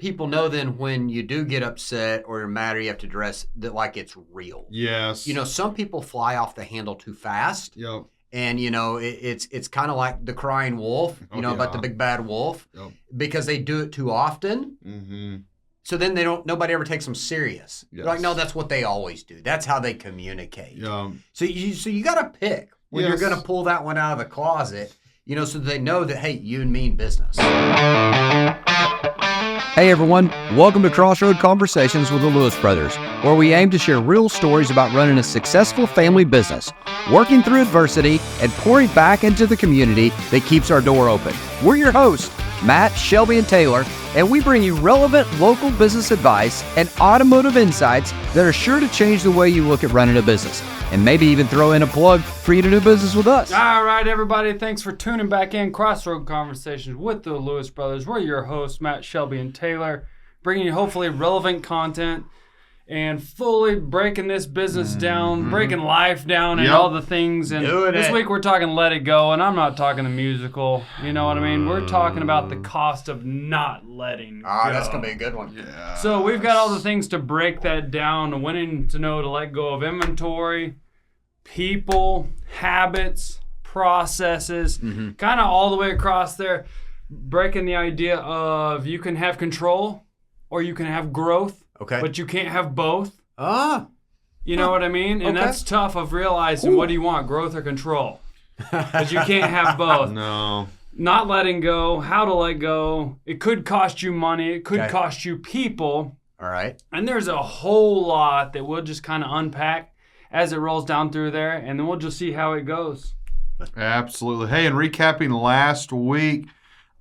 people know then when you do get upset or you're mad or you have to dress that like it's real. Yes. Some people fly off the handle too fast. Yep. And, it's kind of like the crying wolf, about the big bad wolf, because they do it too often. Mm-hmm. So then nobody ever takes them serious. Yes. They're like, no, that's what they always do. That's how they communicate. Yeah. So you got to pick when you're going to pull that one out of the closet, so they know that, hey, you and me in business. Hey everyone, welcome to Crossroad Conversations with the Lewis Brothers, where we aim to share real stories about running a successful family business, working through adversity, and pouring back into the community that keeps our door open. We're your hosts, Matt, Shelby, and Taylor, and we bring you relevant local business advice and automotive insights that are sure to change the way you look at running a business, and maybe even throw in a plug for you to do business with us. All right, everybody, thanks for tuning back in. Crossroad Conversations with the Lewis Brothers. We're your hosts, Matt, Shelby, and Taylor, bringing you hopefully relevant content and fully breaking this business down, breaking life down, and all the things. And this week we're talking Let It Go, and I'm not talking the musical. You know what I mean? We're talking about the cost of not letting go. That's going to be a good one. Yeah. So we've got all the things to break that down, when to know to let go of inventory, people, habits, processes, kind of all the way across there, breaking the idea of you can have control or you can have growth. Okay. But you can't have both. You know what I mean? And Okay. that's tough of realizing what do you want, growth or control? Because you can't have both. No. Not letting go, how to let go. It could cost you money. It could Okay. cost you people. All right. And there's a whole lot that we'll just kind of unpack as it rolls down through there. And then we'll just see how it goes. Absolutely. Hey, and recapping last week,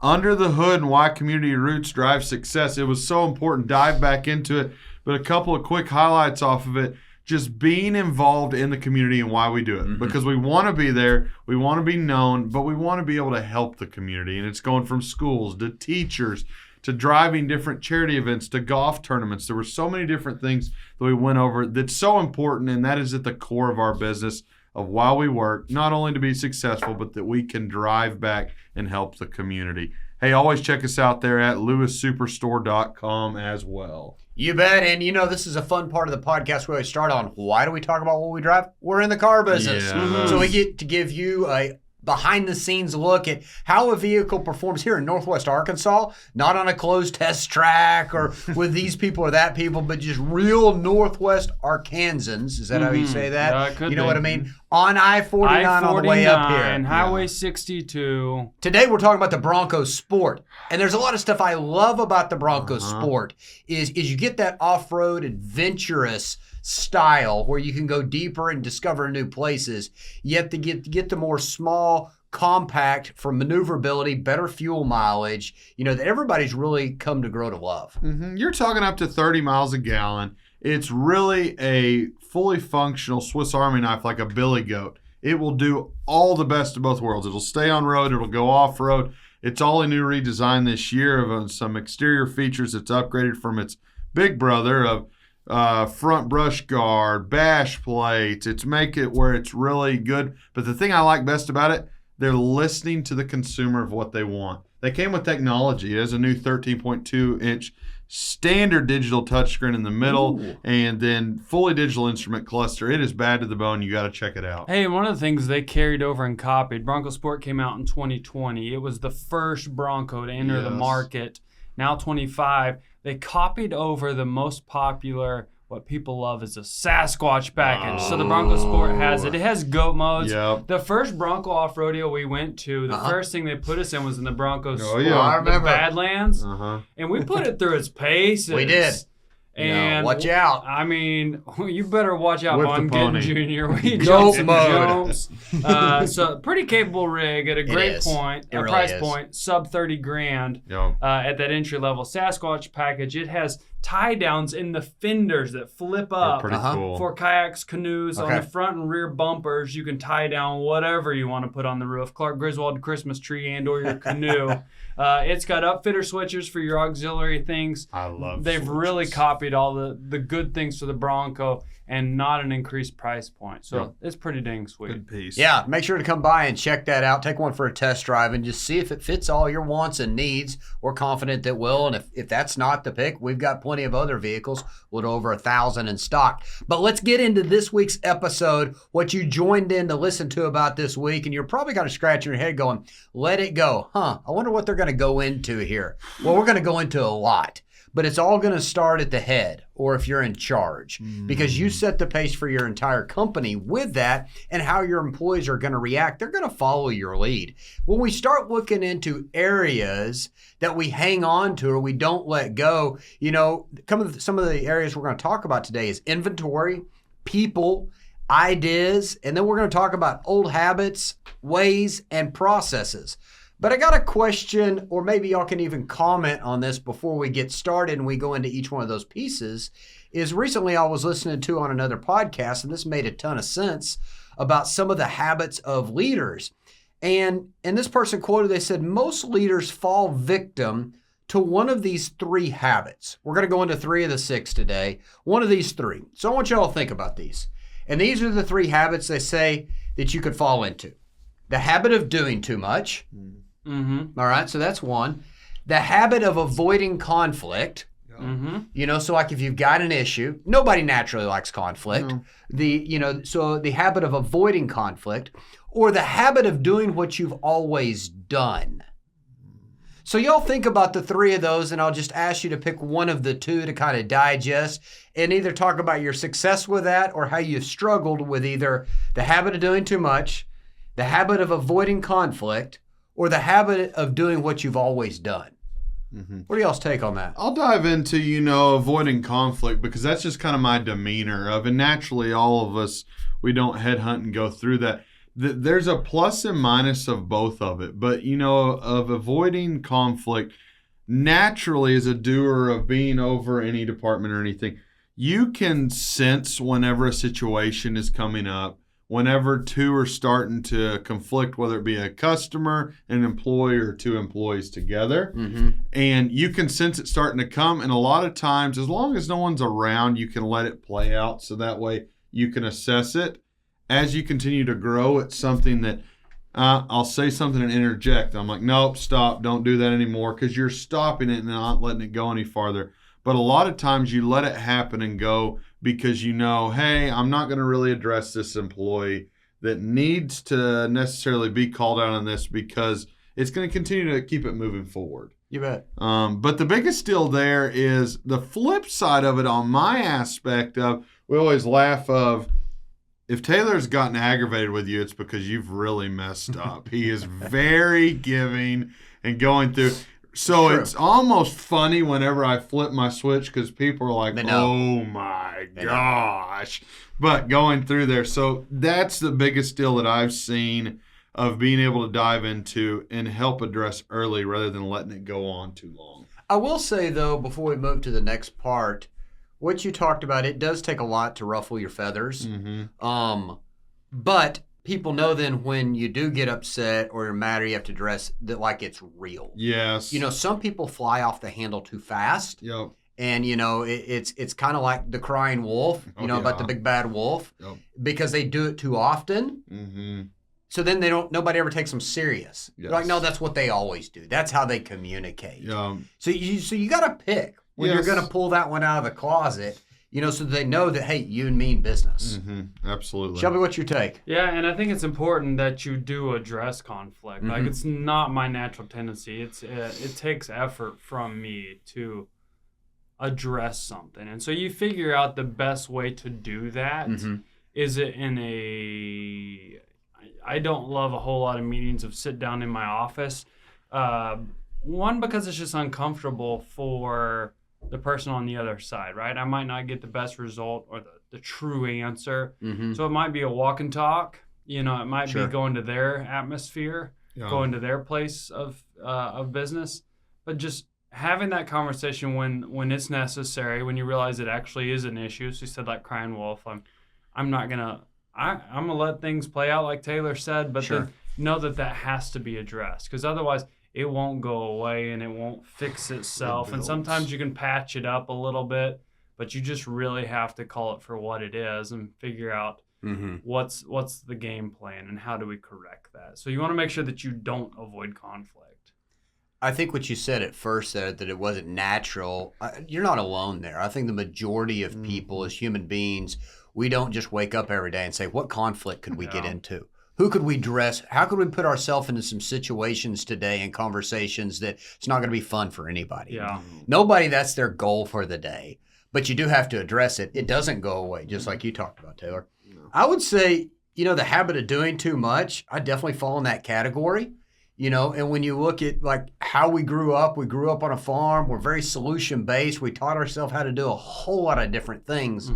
Under the Hood and Why Community Roots Drive Success. It was so important. Dive back into it. But a couple of quick highlights off of it. Just being involved in the community and why we do it. Because we want to be there. We want to be known. But we want to be able to help the community. And it's going from schools to teachers to driving different charity events to golf tournaments. There were so many different things that we went over that's so important. And that is at the core of our business, of why we work, not only to be successful, but that we can drive back and help the community. Hey, always check us out there at lewissuperstore.com as well. You bet. And this is a fun part of the podcast where we start on why do we talk about what we drive? We're in the car business. Yes. So we get to give you a behind-the-scenes look at how a vehicle performs here in Northwest Arkansas, not on a closed test track or with these people or that people, but just real Northwest Arkansans. Is that how you say that? Yeah, it could you know be. what I mean? On I-49 on the way up here. I-49, Highway 62. Today we're talking about the Bronco Sport. And there's a lot of stuff I love about the Bronco Sport is you get that off-road adventurous style where you can go deeper and discover new places, yet to get the more small, compact for maneuverability, better fuel mileage, that everybody's really come to grow to love. You're talking up to 30 miles a gallon. It's really a fully functional Swiss Army knife like a billy goat. It will do all the best of both worlds. It'll stay on road. It'll go off road. It's all a new redesign this year of some exterior features. It's upgraded from its big brother of front brush guard, bash plates. It's make it where it's really good. But the thing I like best about it, they're listening to the consumer of what they want. They came with technology. It has a new 13.2-inch standard digital touchscreen in the middle, and then fully digital instrument cluster. It is bad to the bone. You got to check it out. Hey, one of the things they carried over and copied, Bronco Sport came out in 2020. It was the first Bronco to enter the market. Now 25. They copied over the most popular, what people love is a Sasquatch package. So the Bronco Sport has it. It has goat modes. Yep. The first Bronco off-rodeo we went to, the first thing they put us in was in the Bronco Sport, I remember. the Badlands. And we put it through its paces. We did. And watch out. I mean, you better watch out, With Von the pony. Jr. We Goat jumps and mode. jumps. So pretty capable rig at a great is. point, It a really price is. point, sub $30,000 Yep. at that entry level Sasquatch package. It has tie downs in the fenders that flip They're up pretty cool. for kayaks, canoes. On Okay. the front and rear bumpers, you can tie down whatever you want to put on the roof. Clark Griswold Christmas tree and or your canoe. It's got upfitter switches for your auxiliary things. I love They've really copied copied all the good things for the Bronco and not an increased price point. So it's pretty dang sweet. Good piece. Yeah, make sure to come by and check that out. Take one for a test drive and just see if it fits all your wants and needs. We're confident that will. And if that's not the pick, we've got plenty of other vehicles with over 1,000 in stock. But let's get into this week's episode, what you joined in to listen to about this week. And you're probably going to scratch your head going, let it go. I wonder what they're going to go into here. Well, we're going to go into a lot. But it's all going to start at the head, or if you're in charge, because you set the pace for your entire company with that, and how your employees are going to react. They're going to follow your lead. When we start looking into areas that we hang on to or we don't let go, some of the areas we're going to talk about today is inventory, people, ideas, and then we're going to talk about old habits, ways, and processes. But I got a question, or maybe y'all can even comment on this before we get started and we go into each one of those pieces, is recently I was listening to on another podcast, and this made a ton of sense, about some of the habits of leaders. And this person quoted, they said, most leaders fall victim to one of these 3 habits. We're going to go into 3 of the 6 today. One of these 3. So I want y'all to think about these. And these are the 3 habits they say that you could fall into. The habit of doing too much. Mm-hmm. All right, so that's one. The habit of avoiding conflict. Mm-hmm. So like if you've got an issue, nobody naturally likes conflict. No. So the habit of avoiding conflict, or the habit of doing what you've always done. So y'all think about the 3 of those, and I'll just ask you to pick one of the 2 to kind of digest and either talk about your success with that or how you've struggled with either the habit of doing too much, the habit of avoiding conflict, or the habit of doing what you've always done. Mm-hmm. What do y'all's take on that? I'll dive into, avoiding conflict, because that's just kind of my demeanor of, and naturally all of us, we don't headhunt and go through that. There's a plus and minus of both of it. But, of avoiding conflict, naturally as a doer of being over any department or anything, you can sense whenever a situation is coming up, whenever 2 are starting to conflict, whether it be a customer, an employee, or 2 employees together. Mm-hmm. And you can sense it starting to come. And a lot of times, as long as no one's around, you can let it play out. So that way you can assess it. As you continue to grow, it's something that I'll say something and interject. I'm like, nope, stop, don't do that anymore, because you're stopping it and not letting it go any farther. But a lot of times you let it happen and go, because hey, I'm not going to really address this employee that needs to necessarily be called out on this, because it's going to continue to keep it moving forward. You bet. But the biggest deal there is the flip side of it on my aspect of, we always laugh of, if Taylor's gotten aggravated with you, it's because you've really messed up. He is very giving and going through. So True. It's almost funny whenever I flip my switch, because people are like, oh my gosh. But going through there. So that's the biggest deal that I've seen of being able to dive into and help address early rather than letting it go on too long. I will say, though, before we move to the next part, what you talked about, it does take a lot to ruffle your feathers. Mm-hmm. But people know then when you do get upset or you're mad or you have to address that like it's real. Yes. Some people fly off the handle too fast. Yep. And, it's kind of like the crying wolf, about the big bad wolf, because they do it too often. Mm-hmm. So then nobody ever takes them serious. Yes. They're like, no, that's what they always do. That's how they communicate. Yeah. So you got to pick when you're going to pull that one out of the closet, so they know that, hey, you mean business. Mm-hmm. Absolutely. Shelby, what's your take? Yeah, and I think it's important that you do address conflict. Mm-hmm. Like, it's not my natural tendency. It takes effort from me to address something. And so you figure out the best way to do that. Mm-hmm. Is it in a... I don't love a whole lot of meetings of sit down in my office. One, because it's just uncomfortable for the person on the other side, right? I might not get the best result or the true answer. Mm-hmm. So it might be a walk and talk. It might be going to their atmosphere, going to their place of business. But just having that conversation when it's necessary, when you realize it actually is an issue. So you said like crying wolf. I'm not going to... I'm going to let things play out like Taylor said, but then know that has to be addressed, because otherwise it won't go away and it won't fix itself. And sometimes you can patch it up a little bit, but you just really have to call it for what it is and figure out what's the game plan and how do we correct that. So you want to make sure that you don't avoid conflict. I think what you said at first there, that it wasn't natural, you're not alone there. I think the majority of people as human beings, we don't just wake up every day and say, what conflict could we get into? Who could we dress? How could we put ourselves into some situations today and conversations that it's not going to be fun for anybody? Yeah. Nobody, that's their goal for the day. But you do have to address it. It doesn't go away, just like you talked about, Taylor. I would say, the habit of doing too much, I definitely fall in that category. And when you look at like how we grew up on a farm. We're very solution based. We taught ourselves how to do a whole lot of different things.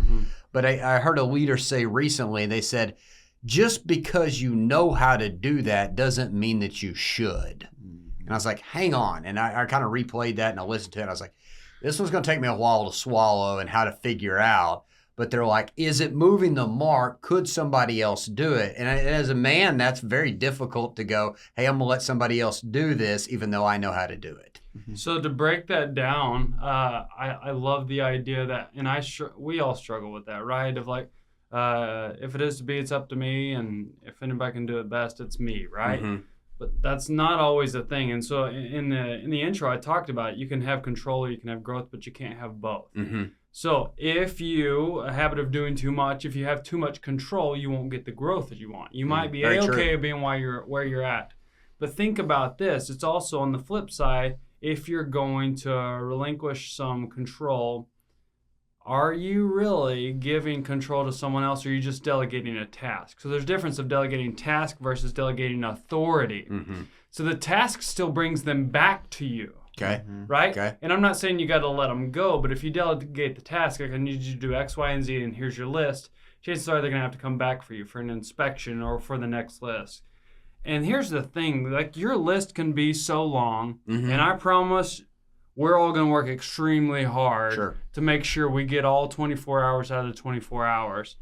But I heard a leader say recently, they said, just because you know how to do that doesn't mean that you should. And I was like, hang on. And I kind of replayed that and I listened to it. And I was like, this one's going to take me a while to swallow and how to figure out. But they're like, is it moving the mark? Could somebody else do it? And as a man, that's very difficult to go, hey, I'm going to let somebody else do this, even though I know how to do it. So to break that down, I love the idea that, and we all struggle with that, right? Of like, if it is to be, it's up to me. And if anybody can do it best, it's me, right? But that's not always a thing. And so in the intro, I talked about you can have control or you can have growth, but you can't have both. So if a habit of doing too much, if you have too much control, you won't get the growth that you want. You might be okay being where you're at. But think about this. It's also on the flip side, if you're going to relinquish some control, are you really giving control to someone else, or are you just delegating a task? So there's a difference of delegating task versus delegating authority. So the task still brings them back to you. Okay. Right? Okay. And I'm not saying you got to let them go, but if you delegate the task, like I need you to do X, Y, and Z, and here's your list, chances are they're going to have to come back for you for an inspection or for the next list. And here's the thing, like your list can be so long, and I promise we're all going to work extremely hard to make sure we get all 24 hours out of the 24 hours.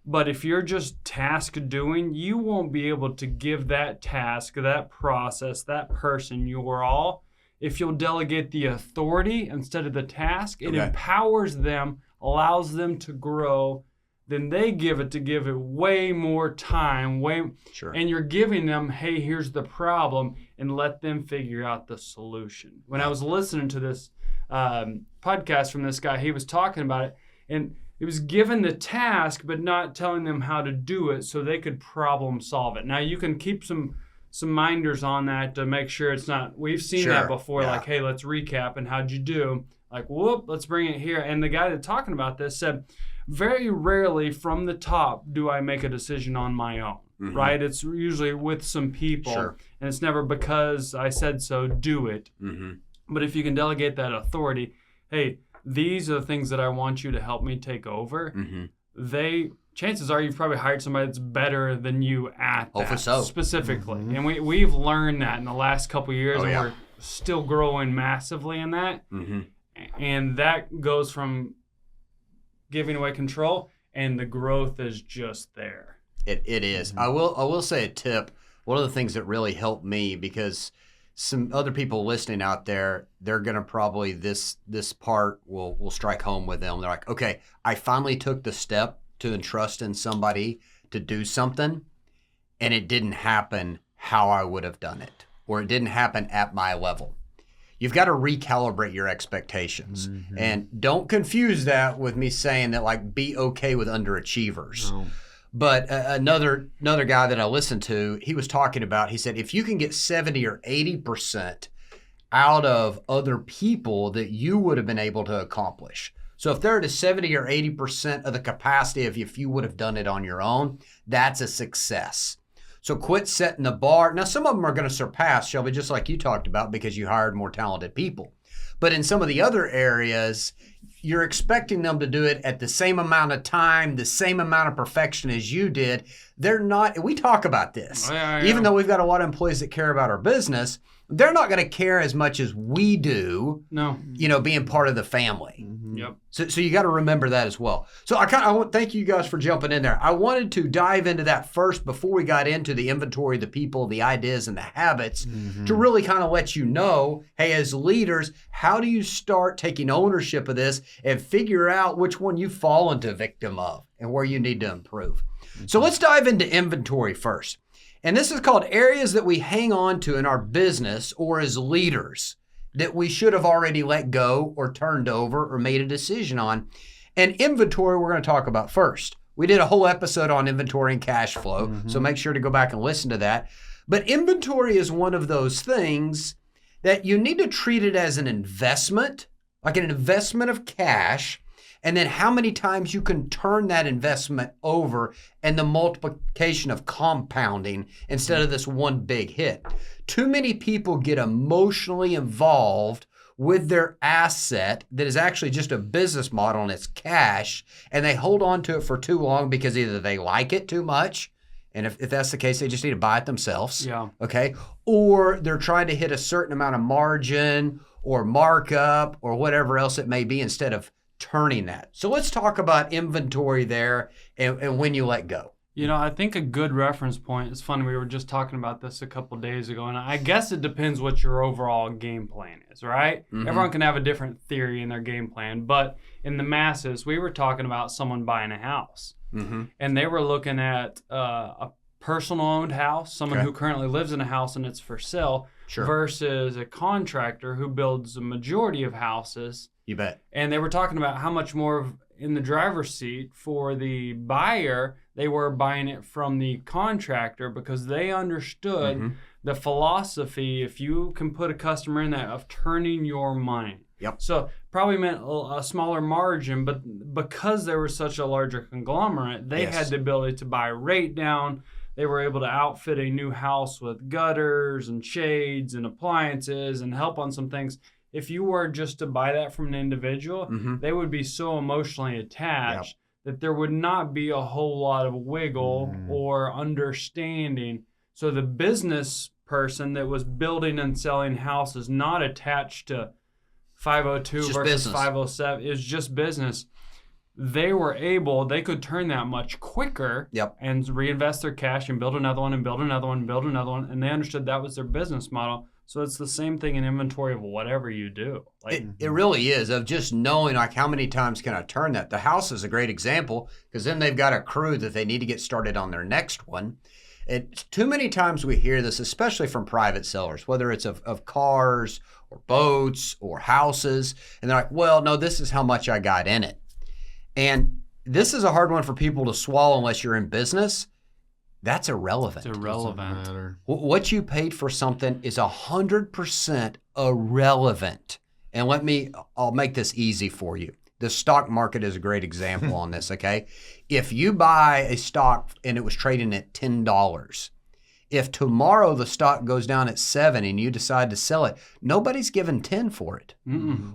But if you're just task doing, you won't be able to give that task, that process, that person your all. If you'll delegate the authority instead of the task, it empowers them, allows them to grow. Then they give it way more time, and you're giving them, hey, here's the problem, and let them figure out the solution. When I was listening to this podcast from this guy, he was talking about it, and it was given the task, but not telling them how to do it so they could problem solve it. Now, you can keep some minders on that to make sure it's not, we've seen that before, like, hey, let's recap, and how'd you do? Like, whoop, let's bring it here. And the guy that's talking about this said, very rarely from the top do I make a decision on my own, right? It's usually with some people, and it's never because I said so, do it. But if you can delegate that authority, hey, these are the things that I want you to help me take over, chances are you've probably hired somebody that's better than you at that specifically. And we've learned that in the last couple of years, and we're still growing massively in that. And that goes from giving away control, and the growth is just there. It is. I will say a tip. One of the things that really helped me, because some other people listening out there, they're going to probably, this part will strike home with them. They're like, okay, I finally took the step to entrust in somebody to do something, and it didn't happen how I would have done it, or it didn't happen at my level. You've got to recalibrate your expectations. And don't confuse that with me saying that, like, be okay with underachievers. But another guy that I listened to, he was talking about, he said, if you can get 70 or 80% out of other people that you would have been able to accomplish. So if they're at a 70 or 80% of the capacity of if you would have done it on your own, that's a success. So quit setting the bar. Now, some of them are going to surpass, Shelby, just like you talked about, because you hired more talented people. But in some of the other areas, you're expecting them to do it at the same amount of time, the same amount of perfection as you did. They're not, we talk about this. Even though we've got a lot of employees that care about our business, they're not going to care as much as we do, being part of the family. Yep. So you got to remember that as well. So I want thank you guys for jumping in there. I wanted to dive into that first before we got into the inventory, the people, the ideas, and the habits to really kind of let you know, hey, as leaders, how do you start taking ownership of this and figure out which one you fall into victim of and where you need to improve. So let's dive into inventory first. And this is called areas that we hang on to in our business or as leaders that we should have already let go or turned over or made a decision on. And inventory we're going to talk about first. We did a whole episode on inventory and cash flow, so make sure to go back and listen to that. But inventory is one of those things that you need to treat it as an investment, like an investment of cash, and then how many times you can turn that investment over and the multiplication of compounding instead of this one big hit. Too many people get emotionally involved with their asset that is actually just a business model and it's cash, and they hold on to it for too long because either they like it too much, and if that's the case, they just need to buy it themselves. Yeah. Okay. Or they're trying to hit a certain amount of margin or markup or whatever else it may be instead of turning that. So let's talk about inventory there and when you let go. You know, I think a good reference point is funny. We were just talking about this a couple days ago, and I guess it depends what your overall game plan is, right? Everyone can have a different theory in their game plan, but in the masses, we were talking about someone buying a house, and they were looking at a personal owned house, someone who currently lives in a house and it's for sale, versus a contractor who builds a majority of houses. You bet. And they were talking about how much more in the driver's seat for the buyer, they were buying it from the contractor because they understood the philosophy, if you can put a customer in that, of turning your money. Yep. So probably meant a smaller margin, but because they were such a larger conglomerate, they had the ability to buy rate down. They were able to outfit a new house with gutters and shades and appliances and help on some things. If you were just to buy that from an individual, they would be so emotionally attached that there would not be a whole lot of wiggle or understanding. So the business person that was building and selling houses, not attached to 502 versus business. 507, is just business. They could turn that much quicker and reinvest their cash and build another one and build another one and build another one. And they understood that was their business model. So it's the same thing in inventory of whatever you do. Like, it really is, of just knowing like how many times can I turn that. The house is a great example because then they've got a crew that they need to get started on their next one. It's too many times we hear this, especially from private sellers, whether it's of cars or boats or houses. And they're like, well, no, this is how much I got in it. And this is a hard one for people to swallow unless you're in business. That's irrelevant. it's irrelevant. What you paid for something is 100% irrelevant. And I'll make this easy for you. The stock market is a great example on this, okay? If you buy a stock and it was trading at $10, if tomorrow the stock goes down at $7 and you decide to sell it, nobody's giving 10 for it.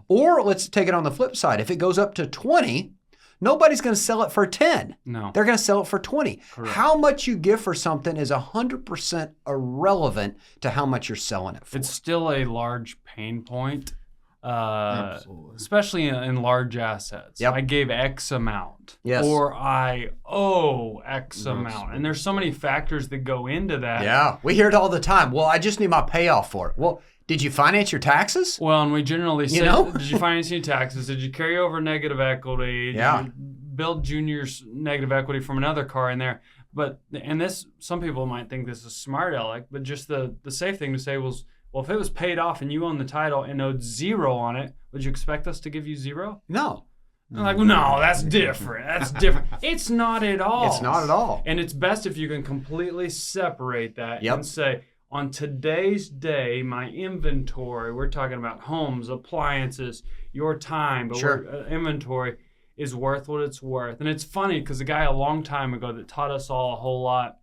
Or let's take it on the flip side. If it goes up to 20, nobody's going to sell it for 10. No. They're going to sell it for 20. Correct. How much you give for something is 100% irrelevant to how much you're selling it for. It's still a large pain point, Absolutely. especially in large assets. Yep. I gave X amount, Yes. or I owe X amount. And there's so many factors that go into that. Yeah, we hear it all the time. Well, I just need my payoff for it. Well, did you finance your taxes? Well, and we generally say, know? did you finance any taxes? Did you carry over negative equity? Yeah. Did you build junior's negative equity from another car in there? But, and this, some people might think this is smart aleck, but just the safe thing to say was, well, if it was paid off and you own the title and owed zero on it, would you expect us to give you zero? No. I'm like, well, no, that's different. That's different. It's not at all. It's not at all. And it's best if you can completely separate that Yep. and say, on today's day, my inventory, we're talking about homes, appliances, your time, but Sure. Inventory is worth what it's worth. And it's funny because the guy a long time ago that taught us all a whole lot,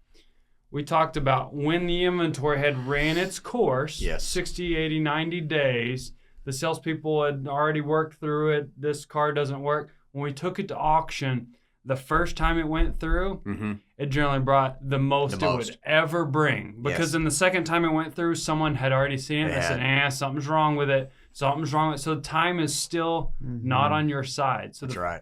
we talked about when the inventory had ran its course, 60, 80, 90 days, the salespeople had already worked through it, this car doesn't work. When we took it to auction, the first time it went through, it generally brought the most it would ever bring. Because then the second time it went through, someone had already seen it and said, something's wrong with it. Something's wrong with it. So time is still not on your side. So That's right.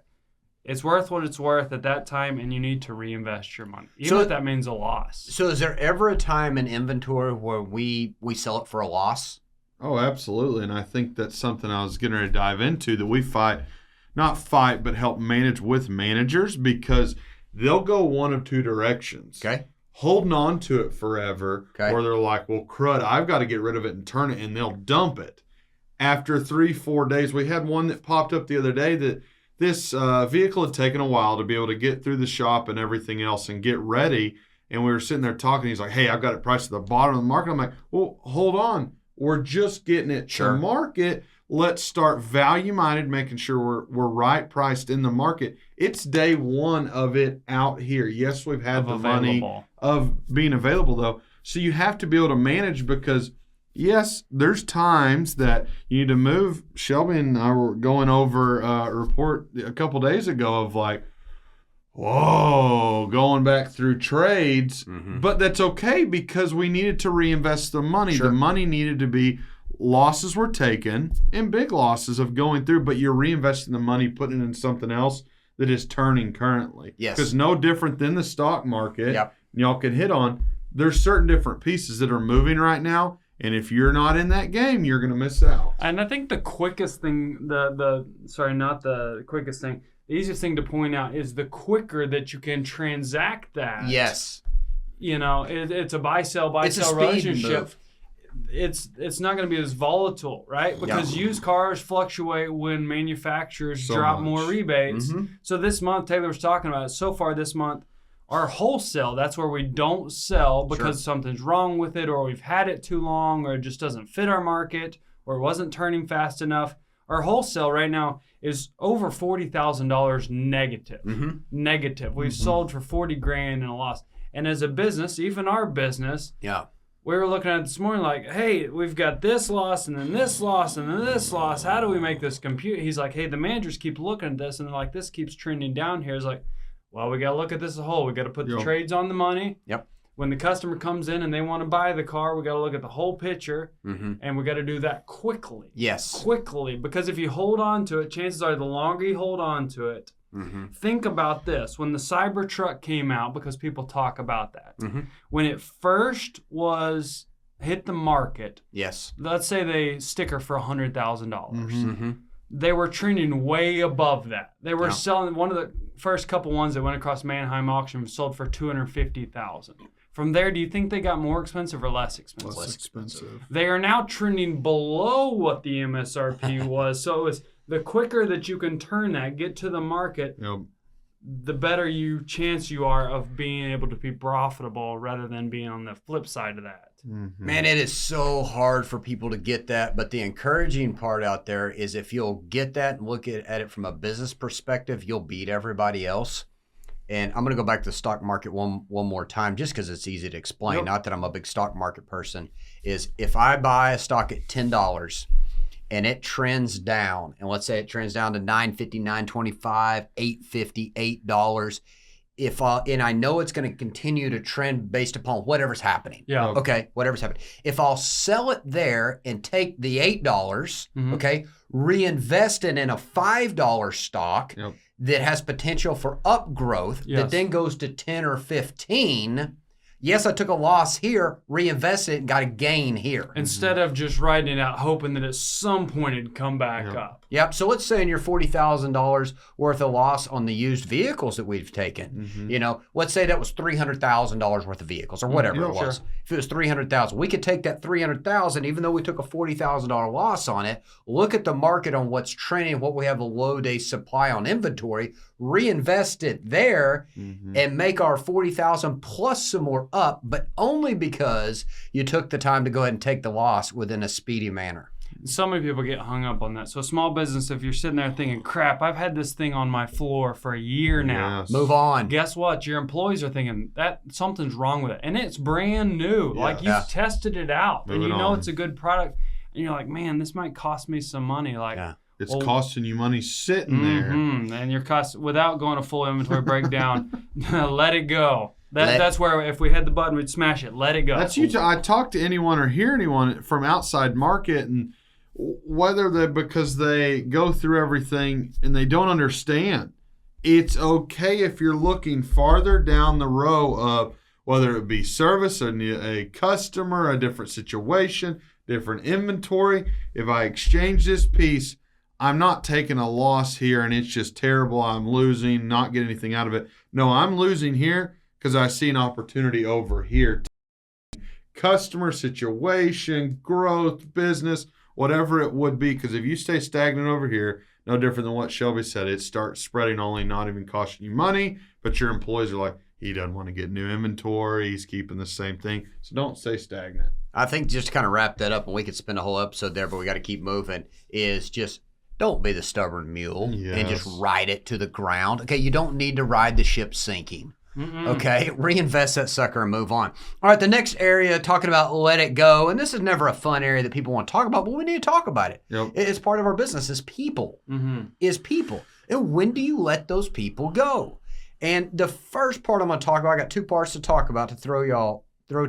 It's worth what it's worth at that time, and you need to reinvest your money, even if that means a loss. So is there ever a time in inventory where we sell it for a loss? Oh, absolutely. And I think that's something I was getting ready to dive into, that we but help manage with managers, because they'll go one of two directions. Okay. Holding on to it forever, Okay. or they're like, well, crud, I've got to get rid of it and turn it, and they'll dump it. After 3-4 days, we had one that popped up the other day that this vehicle had taken a while to be able to get through the shop and everything else and get ready. And we were sitting there talking. He's like, hey, I've got it priced at the bottom of the market. I'm like, well, hold on. We're just getting it to market. Let's start value-minded, making sure we're right priced in the market. It's day one of it out here. Yes, we've had the money of being available, though. So you have to be able to manage, because yes, there's times that you need to move. Shelby and I were going over a report a couple days ago of like, whoa, going back through trades. But that's okay, because we needed to reinvest the money. Sure. The money needed to be, losses were taken, and big losses of going through, but you're reinvesting the money, putting it in something else that is turning currently. Yes. Because no different than the stock market, Yep. y'all can hit on, there's certain different pieces that are moving right now. And if you're not in that game, you're going to miss out. And I think the quickest thing, not the quickest thing, the easiest thing to point out is the quicker that you can transact that. Yes. It's a buy-sell relationship. Move. It's not going to be as volatile, right? Because used cars fluctuate when manufacturers drop more rebates. So this month, Taylor was talking about it. So far this month, our wholesale, that's where we don't sell because something's wrong with it, or we've had it too long, or it just doesn't fit our market, or it wasn't turning fast enough. Our wholesale right now is over $40,000 negative. Negative. We've sold for $40,000 in a loss. And as a business, even our business, we were looking at it this morning like, hey, we've got this loss and then this loss and then this loss. How do we make this compute? He's like, hey, the managers keep looking at this, and they're like, this keeps trending down here. It's like, well, we got to look at this as a whole. We got to put the trades on the money. Yep. When the customer comes in and they want to buy the car, we got to look at the whole picture, and we got to do that quickly. Yes. Quickly, because if you hold on to it, chances are the longer you hold on to it, think about this. When the Cybertruck came out, because people talk about that, when it first hit the market, let's say they sticker for $100,000. They were trending way above that. They were selling, one of the first couple ones that went across Manheim auction sold for $250,000. From there, do you think they got more expensive or less expensive? Less expensive. They are now trending below what the MSRP was. So it was the quicker that you can turn that, get to the market, the better chance you are of being able to be profitable rather than being on the flip side of that. Man, it is so hard for people to get that, but the encouraging part out there is if you'll get that and look at it from a business perspective, you'll beat everybody else. And I'm going to go back to the stock market one more time, just because it's easy to explain. Not that I'm a big stock market person. Is if I buy a stock at $10 and it trends down, and let's say it trends down to $9.50, $9.25, $8.50, $8. And I know it's going to continue to trend based upon whatever's happening. Okay, whatever's happening. If I'll sell it there and take the $8, okay, reinvest it in a $5 stock that has potential for upgrowth that then goes to 10 or 15. Yes, I took a loss here, reinvested it, and got a gain here. Instead of just writing it out, hoping that at some point it'd come back up. Yep. So let's say in your $40,000 worth of loss on the used vehicles that we've taken, let's say that was $300,000 worth of vehicles or whatever it was. If it was $300,000, we could take that $300,000, even though we took a $40,000 loss on it, look at the market on what's trending, what we have a low day supply on inventory, reinvest it there, and make our $40,000 plus some more up, but only because you took the time to go ahead and take the loss within a speedy manner. So many people get hung up on that. So small business, if you're sitting there thinking, crap, I've had this thing on my floor for a year now. Move on. Guess what? Your employees are thinking that something's wrong with it. And it's brand new. Like you've tested it out. And you know it's a good product. And you're like, man, this might cost me some money. Like it's costing you money sitting there. And your cost, without going a full inventory breakdown, let it go. That's where if we had the button, we'd smash it. Let it go. That's huge. I talk to anyone or hear anyone from outside market, and whether they because they go through everything and they don't understand. It's okay if you're looking farther down the row of whether it be service, a customer, a different situation, different inventory. If I exchange this piece, I'm not taking a loss here and it's just terrible. I'm losing, not getting anything out of it. No, I'm losing here because I see an opportunity over here. Customer, situation, growth, business, whatever it would be. Because if you stay stagnant over here, no different than what Shelby said, it starts spreading only, not even costing you money, but your employees are like, he doesn't want to get new inventory. He's keeping the same thing. So don't stay stagnant. I think just to kind of wrap that up, and we could spend a whole episode there, but we got to keep moving, is just don't be the stubborn mule and just ride it to the ground. Okay, you don't need to ride the ship sinking. Okay, reinvest that sucker and move on. All right, the next area, talking about let it go, and this is never a fun area that people want to talk about, but we need to talk about it. Yep. It's part of our business, is people. Is people. And when do you let those people go? And the first part I'm going to talk about, I got two parts to talk about to throw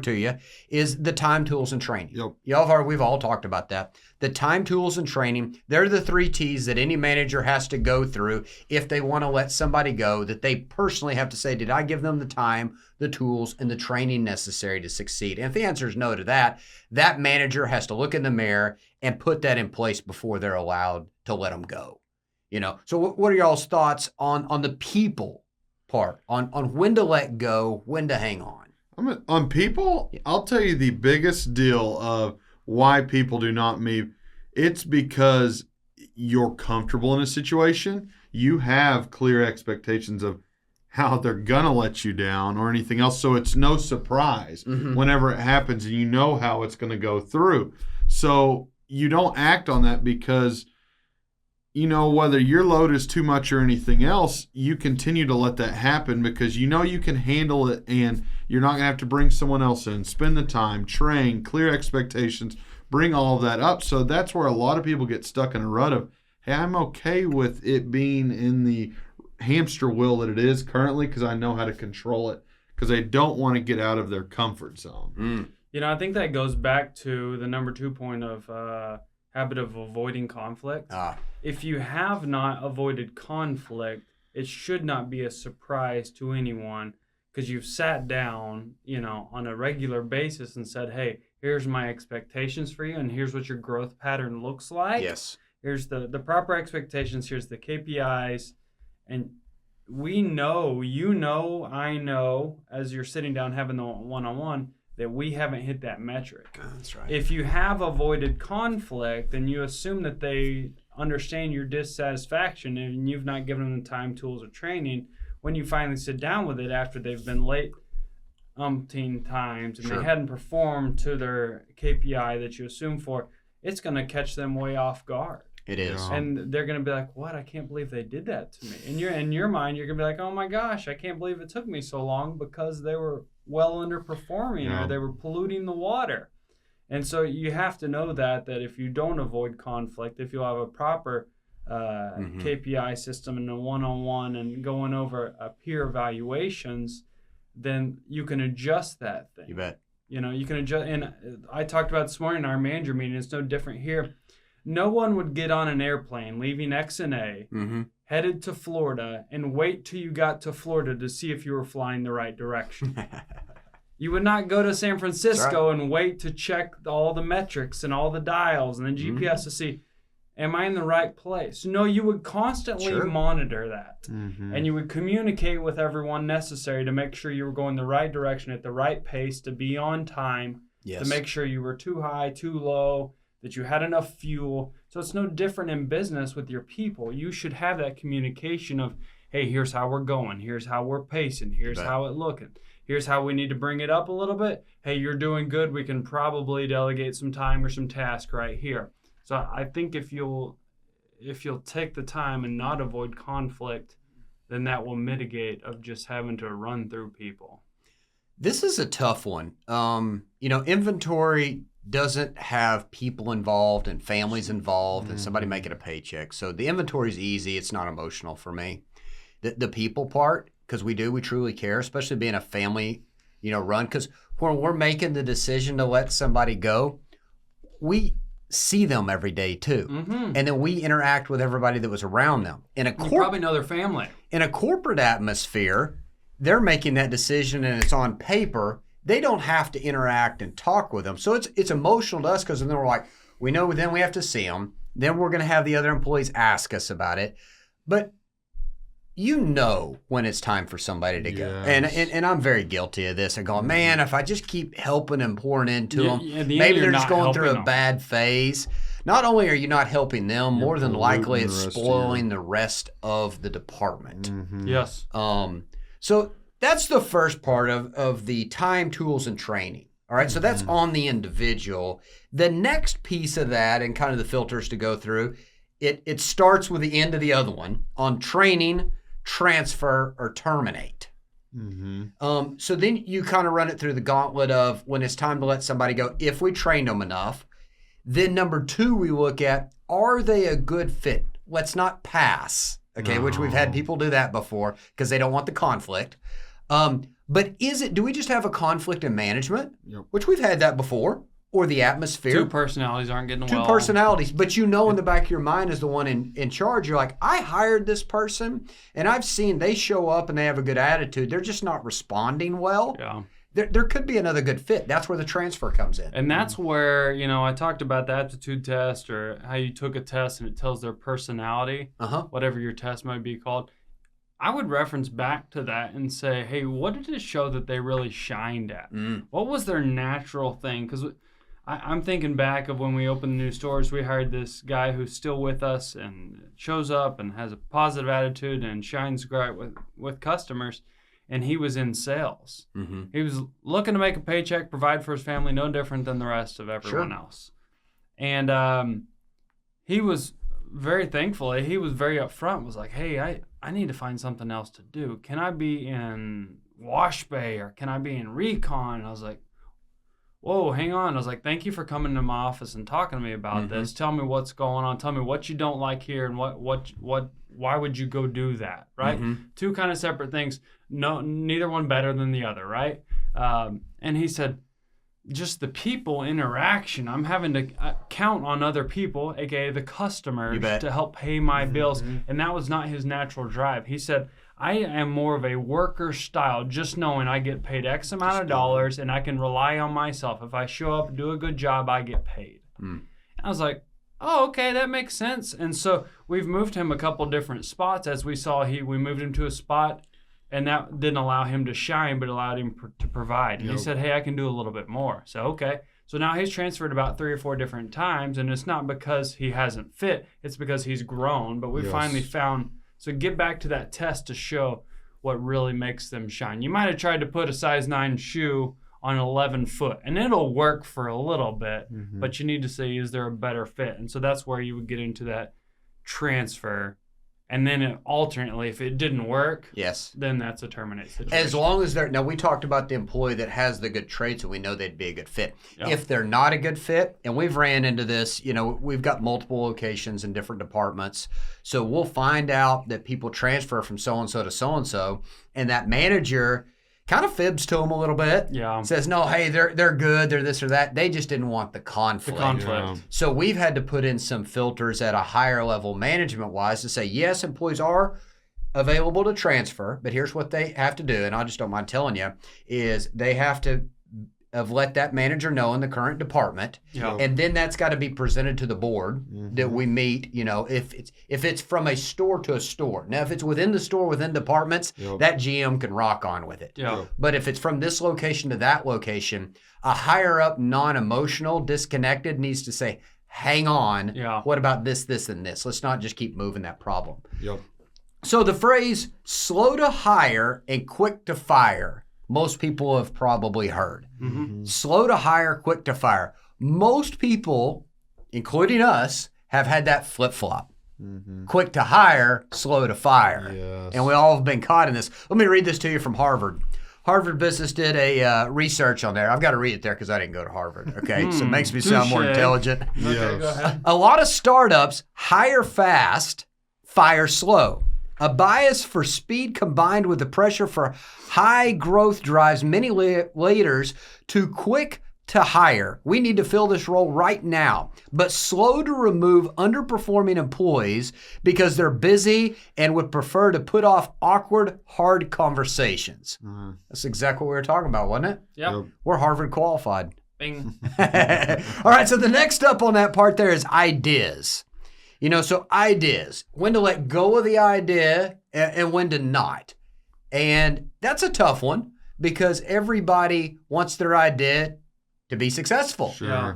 to you, is the time, tools, and training. Yep. We've all talked about that. The time, tools, and training, they're the 3 T's that any manager has to go through if they want to let somebody go, that they personally have to say, did I give them the time, the tools, and the training necessary to succeed? And if the answer is no to that, that manager has to look in the mirror and put that in place before they're allowed to let them go. So what are y'all's thoughts on the people part, on when to let go, when to hang on? On people, I'll tell you the biggest deal of why people do not move. It's because you're comfortable in a situation. You have clear expectations of how they're going to let you down or anything else. So it's no surprise whenever it happens, and you know how it's going to go through. So you don't act on that because whether your load is too much or anything else, you continue to let that happen because you can handle it and you're not going to have to bring someone else in, spend the time, train, clear expectations, bring all of that up. So that's where a lot of people get stuck in a rut of, hey, I'm okay with it being in the hamster wheel that it is currently because I know how to control it because they don't want to get out of their comfort zone. I think that goes back to the number 2 point of habit of avoiding conflict. If you have not avoided conflict, it should not be a surprise to anyone because you've sat down, on a regular basis and said, hey, here's my expectations for you and here's what your growth pattern looks like. Yes. Here's the proper expectations. Here's the KPIs. And we know, I know, as you're sitting down having the one-on-one, that we haven't hit that metric. That's right. If you have avoided conflict, then you assume that they understand your dissatisfaction and you've not given them the time, tools, or training. When you finally sit down with it after they've been late umpteen times and they hadn't performed to their KPI that you assume for, it's going to catch them way off guard. It is. And they're going to be like, what? I can't believe they did that to me. And in your mind, you're going to be like, oh my gosh, I can't believe it took me so long because they were well underperforming or they were polluting the water. And so you have to know that if you don't avoid conflict, if you have a proper KPI system and a one-on-one and going over peer evaluations, then you can adjust that thing. You bet. You can adjust. And I talked about this morning in our manager meeting. It's no different here. No one would get on an airplane leaving X&A, headed to Florida, and wait till you got to Florida to see if you were flying the right direction. You would not go to San Francisco and wait to check all the metrics and all the dials and then GPS to see, am I in the right place? No, you would constantly monitor that. And you would communicate with everyone necessary to make sure you were going the right direction at the right pace, to be on time, to make sure you were too high, too low, that you had enough fuel. So it's no different in business with your people. You should have that communication of, hey, here's how we're going. Here's how we're pacing. Here's how it's looking. Here's how we need to bring it up a little bit. Hey, you're doing good. We can probably delegate some time or some task right here. So I think if you'll take the time and not avoid conflict, then that will mitigate of just having to run through people. This is a tough one. Inventory doesn't have people involved and families involved and somebody making a paycheck. So the inventory is easy. It's not emotional for me. The people part, because we truly care, especially being a family, run. Because when we're making the decision to let somebody go, we see them every day too. And then we interact with everybody that was around them. In a You probably know their family. in a corporate atmosphere, they're making that decision and it's on paper. They don't have to interact and talk with them. So it's emotional to us because then we're like, we know then we have to see them. Then we're going to have the other employees ask us about it. But you know when it's time for somebody to go. Yes. And I'm very guilty of this. I'm going, man, if I just keep helping and pouring into them, at the end, maybe you're they're just not going through a helping them. bad phase. Not only are you not helping them, more than likely polluting it's the rest of spoiling the rest of the department. Yes. So that's the first part of the time, tools, and training. All right, so that's on the individual. The next piece of that and kind of the filters to go through, it starts with the end of the other one on training, transfer, or terminate. So then you kind of run it through the gauntlet of when it's time to let somebody go, if we train them enough. Then number 2, we look at, are they a good fit? Let's not pass, okay, which we've had people do that before because they don't want the conflict. But do we just have a conflict in management, which we've had that before, or the atmosphere? 2 personalities aren't getting Two well. personalities, but in the back of your mind as the one in charge, you're like, I hired this person and I've seen they show up and they have a good attitude. They're just not responding well. Yeah. There could be another good fit. That's where the transfer comes in. And that's where, I talked about the aptitude test or how you took a test and it tells their personality, whatever your test might be called. I would reference back to that and say, hey, what did it show that they really shined at? What was their natural thing? Because I'm thinking back of when we opened the new stores, we hired this guy who's still with us and shows up and has a positive attitude and shines bright with customers. And he was in sales. He was looking to make a paycheck, provide for his family, no different than the rest of everyone else. And he was very thankfully, he was very upfront, was like, hey, I need to find something else to do. Can I be in wash bay or can I be in recon? And I was like, whoa, hang on. I was like, thank you for coming to my office and talking to me about this. Tell me what's going on. Tell me what you don't like here and why would you go do that, right? 2 kind of separate things. No, neither one better than the other, right? And he said, just the people interaction. I'm having to count on other people, aka the customers, to help pay my bills. And that was not his natural drive. He said, I am more of a worker style, just knowing I get paid X amount of dollars and I can rely on myself. If I show up and do a good job, I get paid. And I was like, oh, okay, that makes sense. And so we've moved him a couple different spots. As we saw, we moved him to a spot and that didn't allow him to shine, but allowed him to provide. And he said, hey, I can do a little bit more. So, okay. So now he's transferred about 3 or 4 different times, and it's not because he hasn't fit. It's because he's grown. But we finally found, so get back to that test to show what really makes them shine. You might have tried to put a size 9 shoe on 11 foot, and it'll work for a little bit, but you need to say, is there a better fit? And so that's where you would get into that transfer. And then alternately, if it didn't work, then that's a terminate situation. As long as now we talked about the employee that has the good traits and we know they'd be a good fit. If they're not a good fit, and we've ran into this, we've got multiple locations in different departments. So we'll find out that people transfer from so-and-so to so-and-so, and that manager kind of fibs to them a little bit. Says, no, hey, they're good, they're this or that. They just didn't want the conflict. So we've had to put in some filters at a higher level management-wise to say, yes, employees are available to transfer, but here's what they have to do, and I just don't mind telling you, is they have to have let that manager know in the current department, and then that's got to be presented to the board that we meet. If it's from a store to a store. Now, if it's within the store, within departments, that GM can rock on with it. But if it's from this location to that location, a higher up, non-emotional, disconnected needs to say, hang on, what about this, this, and this? Let's not just keep moving that problem. So the phrase slow to hire and quick to fire, most people have probably heard. Slow to hire, quick to fire. Most people, including us, have had that flip-flop. Quick to hire, slow to fire. And we all have been caught in this. Let me read this to you from Harvard. Harvard Business did a research on there. I've got to read it there because I didn't go to Harvard. Okay, so it makes me sound more intelligent. Okay, go ahead. A lot of startups hire fast, fire slow. A bias for speed combined with the pressure for high growth drives many leaders to quick to hire. We need to fill this role right now, but slow to remove underperforming employees because they're busy and would prefer to put off awkward, hard conversations. That's exactly what we were talking about, wasn't it? Yep. We're Harvard qualified. Bing. All right, so the next up on that part there is ideas. So ideas, when to let go of the idea and when to not. And that's a tough one because everybody wants their idea to be successful. Sure. Yeah.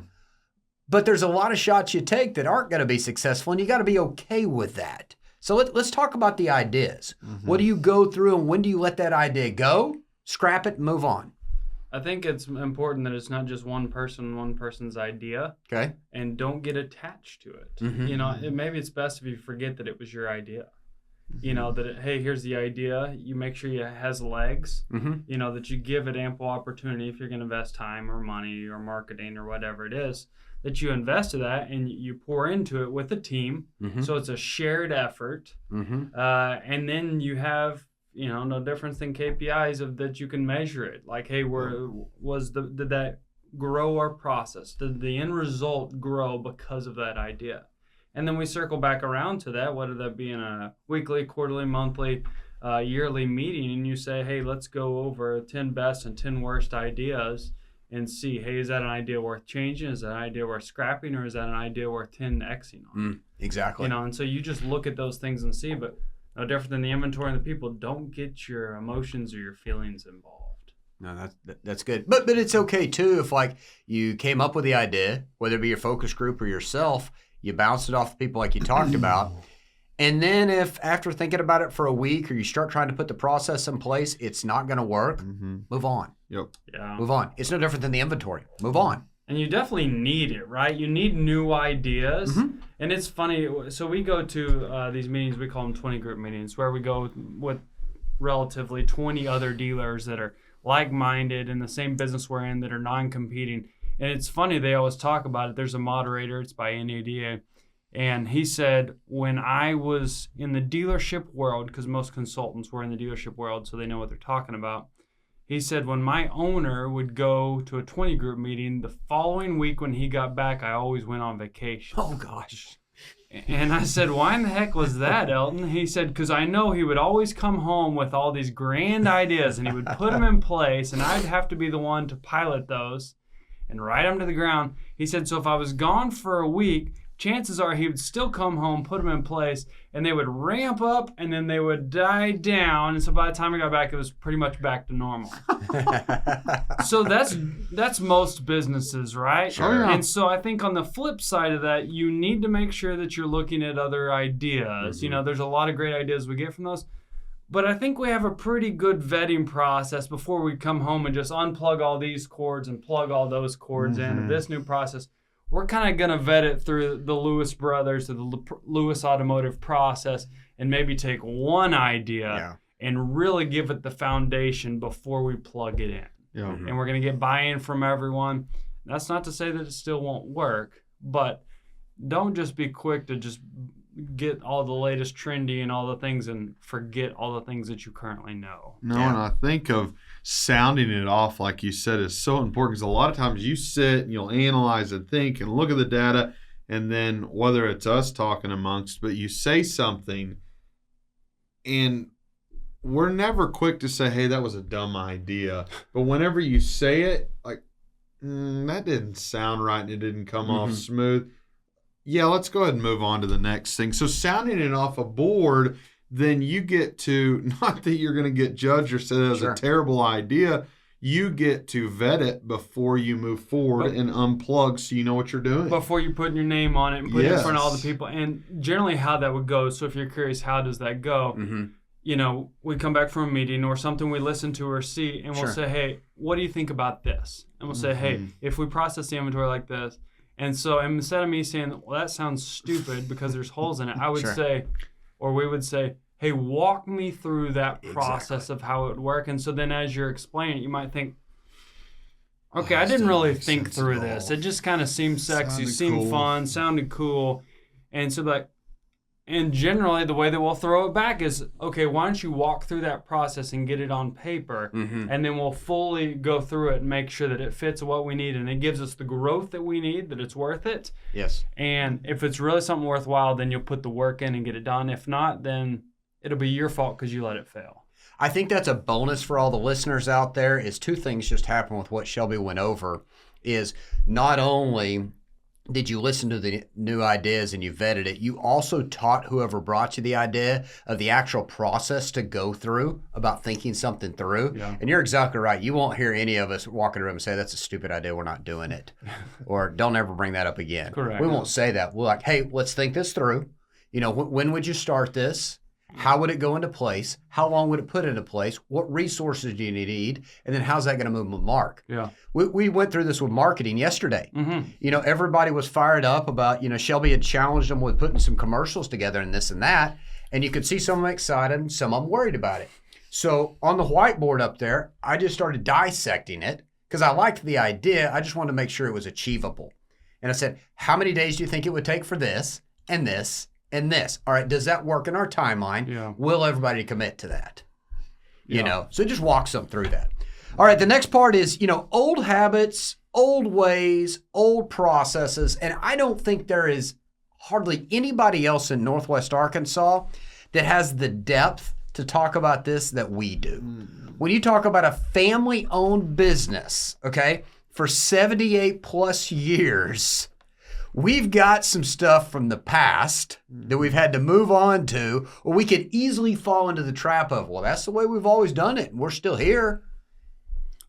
But there's a lot of shots you take that aren't going to be successful, and you got to be okay with that. So let's talk about the ideas. What do you go through, and when do you let that idea go, scrap it, and move on? I think it's important that it's not just one person's idea, Okay. and don't get attached to it. Maybe it's best if you forget that it was your idea. Hey, here's the idea. You make sure it has legs, that you give it ample opportunity if you're going to invest time or money or marketing or whatever it is, that you invest to that and you pour into it with a team. So it's a shared effort. And then you have, no difference than KPIs of that you can measure it. Like, hey, did that grow our process? Did the end result grow because of that idea? And then we circle back around to that, whether that be in a weekly, quarterly, monthly, yearly meeting, and you say, hey, let's go over 10 best and 10 worst ideas and see, hey, is that an idea worth changing? Is that an idea worth scrapping? Or is that an idea worth 10Xing on? Exactly. And so you just look at those things and see, but no different than the inventory and the people, don't get your emotions or your feelings involved. No, that's good. But it's okay, too, if, like, you came up with the idea, whether it be your focus group or yourself, you bounce it off the people like you talked about. And then if after thinking about it for a week or you start trying to put the process in place, it's not going to work, move on. Yep. Yeah. Move on. It's no different than the inventory. Move on. And you definitely need it, right? You need new ideas. And it's funny. So we go to these meetings, we call them 20 group meetings, where we go with relatively 20 other dealers that are like-minded in the same business we're in, that are non-competing. And it's funny, they always talk about it. There's a moderator, it's by NADA. And he said, when I was in the dealership world, because most consultants were in the dealership world, so they know what they're talking about. He said, when my owner would go to a 20 group meeting, the following week when he got back, I always went on vacation. Oh, gosh. And I said, why in the heck was that, Elton? He said, because I know he would always come home with all these grand ideas, and he would put them in place, and I'd have to be the one to pilot those and ride them to the ground. He said, so if I was gone for a week, chances are he would still come home, put them in place, and they would ramp up, and then they would die down. And so by the time I got back, it was pretty much back to normal. So that's most businesses, right? Sure. And so I think on the flip side of that, you need to make sure that you're looking at other ideas. There's a lot of great ideas we get from those. But I think we have a pretty good vetting process before we come home and just unplug all these cords and plug all those cords in. This new process, we're kind of going to vet it through the Lewis brothers or the Lewis automotive process and maybe take one idea and really give it the foundation before we plug it in. Yeah. And we're going to get buy-in from everyone. That's not to say that it still won't work, but don't just be quick to just get all the latest trendy and all the things and forget all the things that you currently know. No, and I think of sounding it off, like you said, is so important, because a lot of times you sit and you'll analyze and think and look at the data, and then whether it's us talking amongst, but you say something and we're never quick to say, hey, that was a dumb idea. But whenever you say it, like, that didn't sound right and it didn't come off smooth. Yeah, let's go ahead and move on to the next thing. So sounding it off a board, then you get to, not that you're going to get judged or said it was a terrible idea, you get to vet it before you move forward and unplug so you know what you're doing. Before you put your name on it and put it in front of all the people. And generally how that would go, so if you're curious, how does that go? We come back from a meeting or something we listen to or see, and we'll say, hey, what do you think about this? And we'll say, hey, if we process the inventory like this, and so instead of me saying, well, that sounds stupid because there's holes in it, I would say, or we would say, hey, walk me through that process of how it would work. And so then as you're explaining it, you might think, okay, I didn't really think through this. It just kind of seemed sexy, seemed fun, sounded cool. And so And generally, the way that we'll throw it back is, okay, why don't you walk through that process and get it on paper, and then we'll fully go through it and make sure that it fits what we need and it gives us the growth that we need, that it's worth it. Yes. And if it's really something worthwhile, then you'll put the work in and get it done. If not, then it'll be your fault because you let it fail. I think that's a bonus for all the listeners out there is two things just happened with what Shelby went over is not only did you listen to the new ideas and you vetted it, you also taught whoever brought you the idea of the actual process to go through about thinking something through. Yeah. And you're exactly right. You won't hear any of us walk in the room and say, that's a stupid idea, we're not doing it. Or don't ever bring that up again. Correct. We won't say that. We're like, hey, let's think this through. You know, when would you start this? How would it go into place? How long would it put into place? What resources do you need? And then how's that going to move with Mark? Yeah. We went through this with marketing yesterday. Mm-hmm. You know, everybody was fired up about, you know, Shelby had challenged them with putting some commercials together and this and that. And you could see some of them excited and some of them worried about it. So on the whiteboard up there, I just started dissecting it because I liked the idea. I just wanted to make sure it was achievable. And I said, how many days do you think it would take for this and this and this? All right, does that work in our timeline? Yeah. Will everybody commit to that? You Yeah. know, so it just walks them through that. All right, the next part is, you know, old habits, old ways, old processes. And I don't think there is hardly anybody else in Northwest Arkansas that has the depth to talk about this that we do. When you talk about a family-owned business, okay, for 78 plus years, we've got some stuff from the past that we've had to move on to, or we could easily fall into the trap of, well, that's the way we've always done it, and we're still here.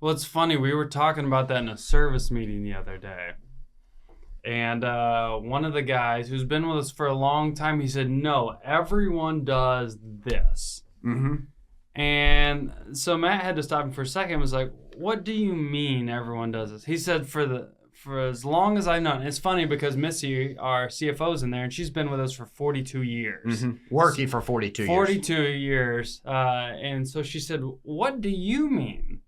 Well, it's funny. We were talking about that in a service meeting the other day. And one of the guys who's been with us for a long time, he said, no, everyone does this. Mm-hmm. And so Matt had to stop him for a second and was like, what do you mean everyone does this? He said, for as long as I've known. It's funny because Missy, our CFO's in there, and she's been with us for 42 years. Mm-hmm. Working for 42 years. 42 years. And so she said, what do you mean?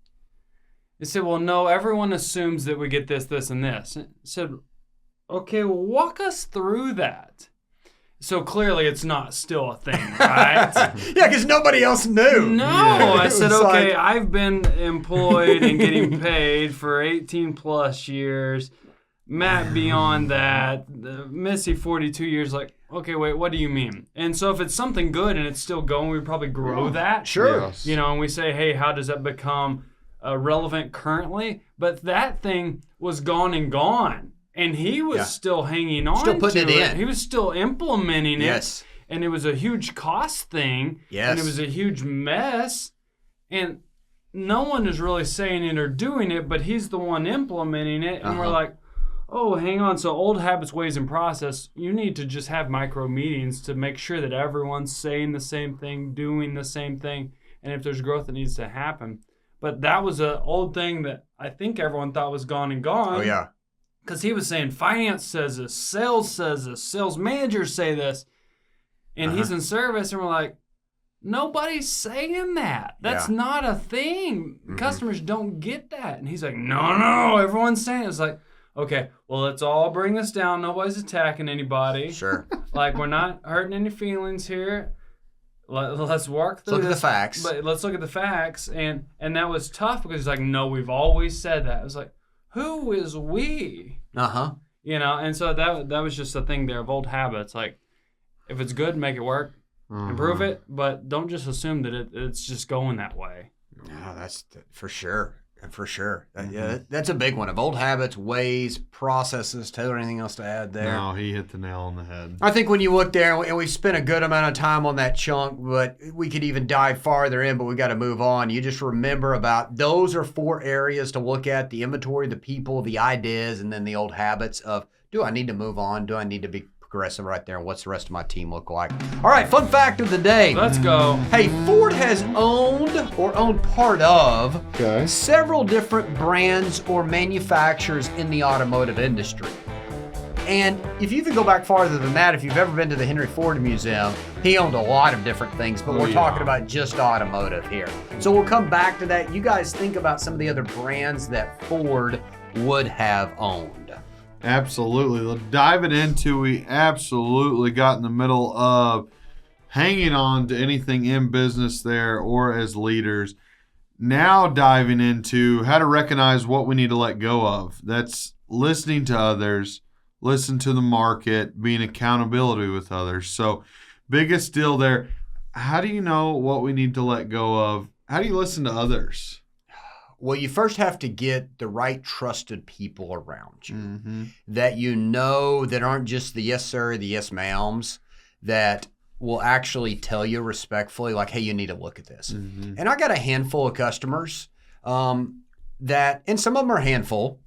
He said, well, no, everyone assumes that we get this, this, and this. I said, okay, well, walk us through that. So clearly it's not still a thing, right? Yeah, because nobody else knew. No, Yeah. I said, It was okay, like- I've been employed and getting paid for 18 plus years. Matt beyond that, Missy 42 years, like, okay, wait, what do you mean? And so if it's something good and it's still going, we probably grow that. Sure. Yes. You know, and we say, hey, how does that become relevant currently? But that thing was gone and gone. And he was Yeah. still hanging on Still putting to it in. He was still implementing it. Yes. And it was a huge cost thing. Yes. And it was a huge mess. And no one is really saying it or doing it, but he's the one implementing it. And we're like, oh, hang on. So old habits, ways, and process, you need to just have micro meetings to make sure that everyone's saying the same thing, doing the same thing. And if there's growth that needs to happen. But that was an old thing that I think everyone thought was gone and gone. Oh, yeah. Because he was saying finance says this, sales managers say this, and he's in service, and we're like, nobody's saying that. That's Yeah. not a thing. Customers don't get that. And he's like, no, everyone's saying it. It's like, okay, well, let's all bring this down. Nobody's attacking anybody. Sure. Like, we're not hurting any feelings here. Let's work through Look at the this. facts. But let's look at the facts. And that was tough because he's like, no, we've always said that. I was like, who is we? Uh-huh. You know, and so that was just a thing there of old habits. Like, if it's good, make it work, improve it, but don't just assume that it's just going that way. No, that's for sure. For sure. Yeah, that's a big one of old habits, ways, processes. Taylor, anything else to add there? No, he hit the nail on the head. I think when you look there, and we spent a good amount of time on that chunk, but we could even dive farther in, but we got to move on. You just remember about those are 4 areas to look at: the inventory, the people, the ideas, and then the old habits of, do I need to move on? Do I need to be progressive right there? And what's the rest of my team look like? All right, fun fact of the day. Let's go. Hey, Ford has owned or owned part of Okay. several different brands or manufacturers in the automotive industry. And if you even go back farther than that, if you've ever been to the Henry Ford Museum, he owned a lot of different things, but we're talking about just automotive here. So we'll come back to that. You guys think about some of the other brands that Ford would have owned. Absolutely. Diving into, we absolutely got in the middle of hanging on to anything in business there or as leaders. Now diving into how to recognize what we need to let go of. That's listening to others, listen to the market, being accountability with others. So biggest deal there. How do you know what we need to let go of? How do you listen to others? Well, you first have to get the right trusted people around you Mm-hmm. that you know that aren't just the yes sir, the yes ma'ams, that will actually tell you respectfully, like, hey, you need to look at this. Mm-hmm. And I got a handful of customers that, and some of them are a handful,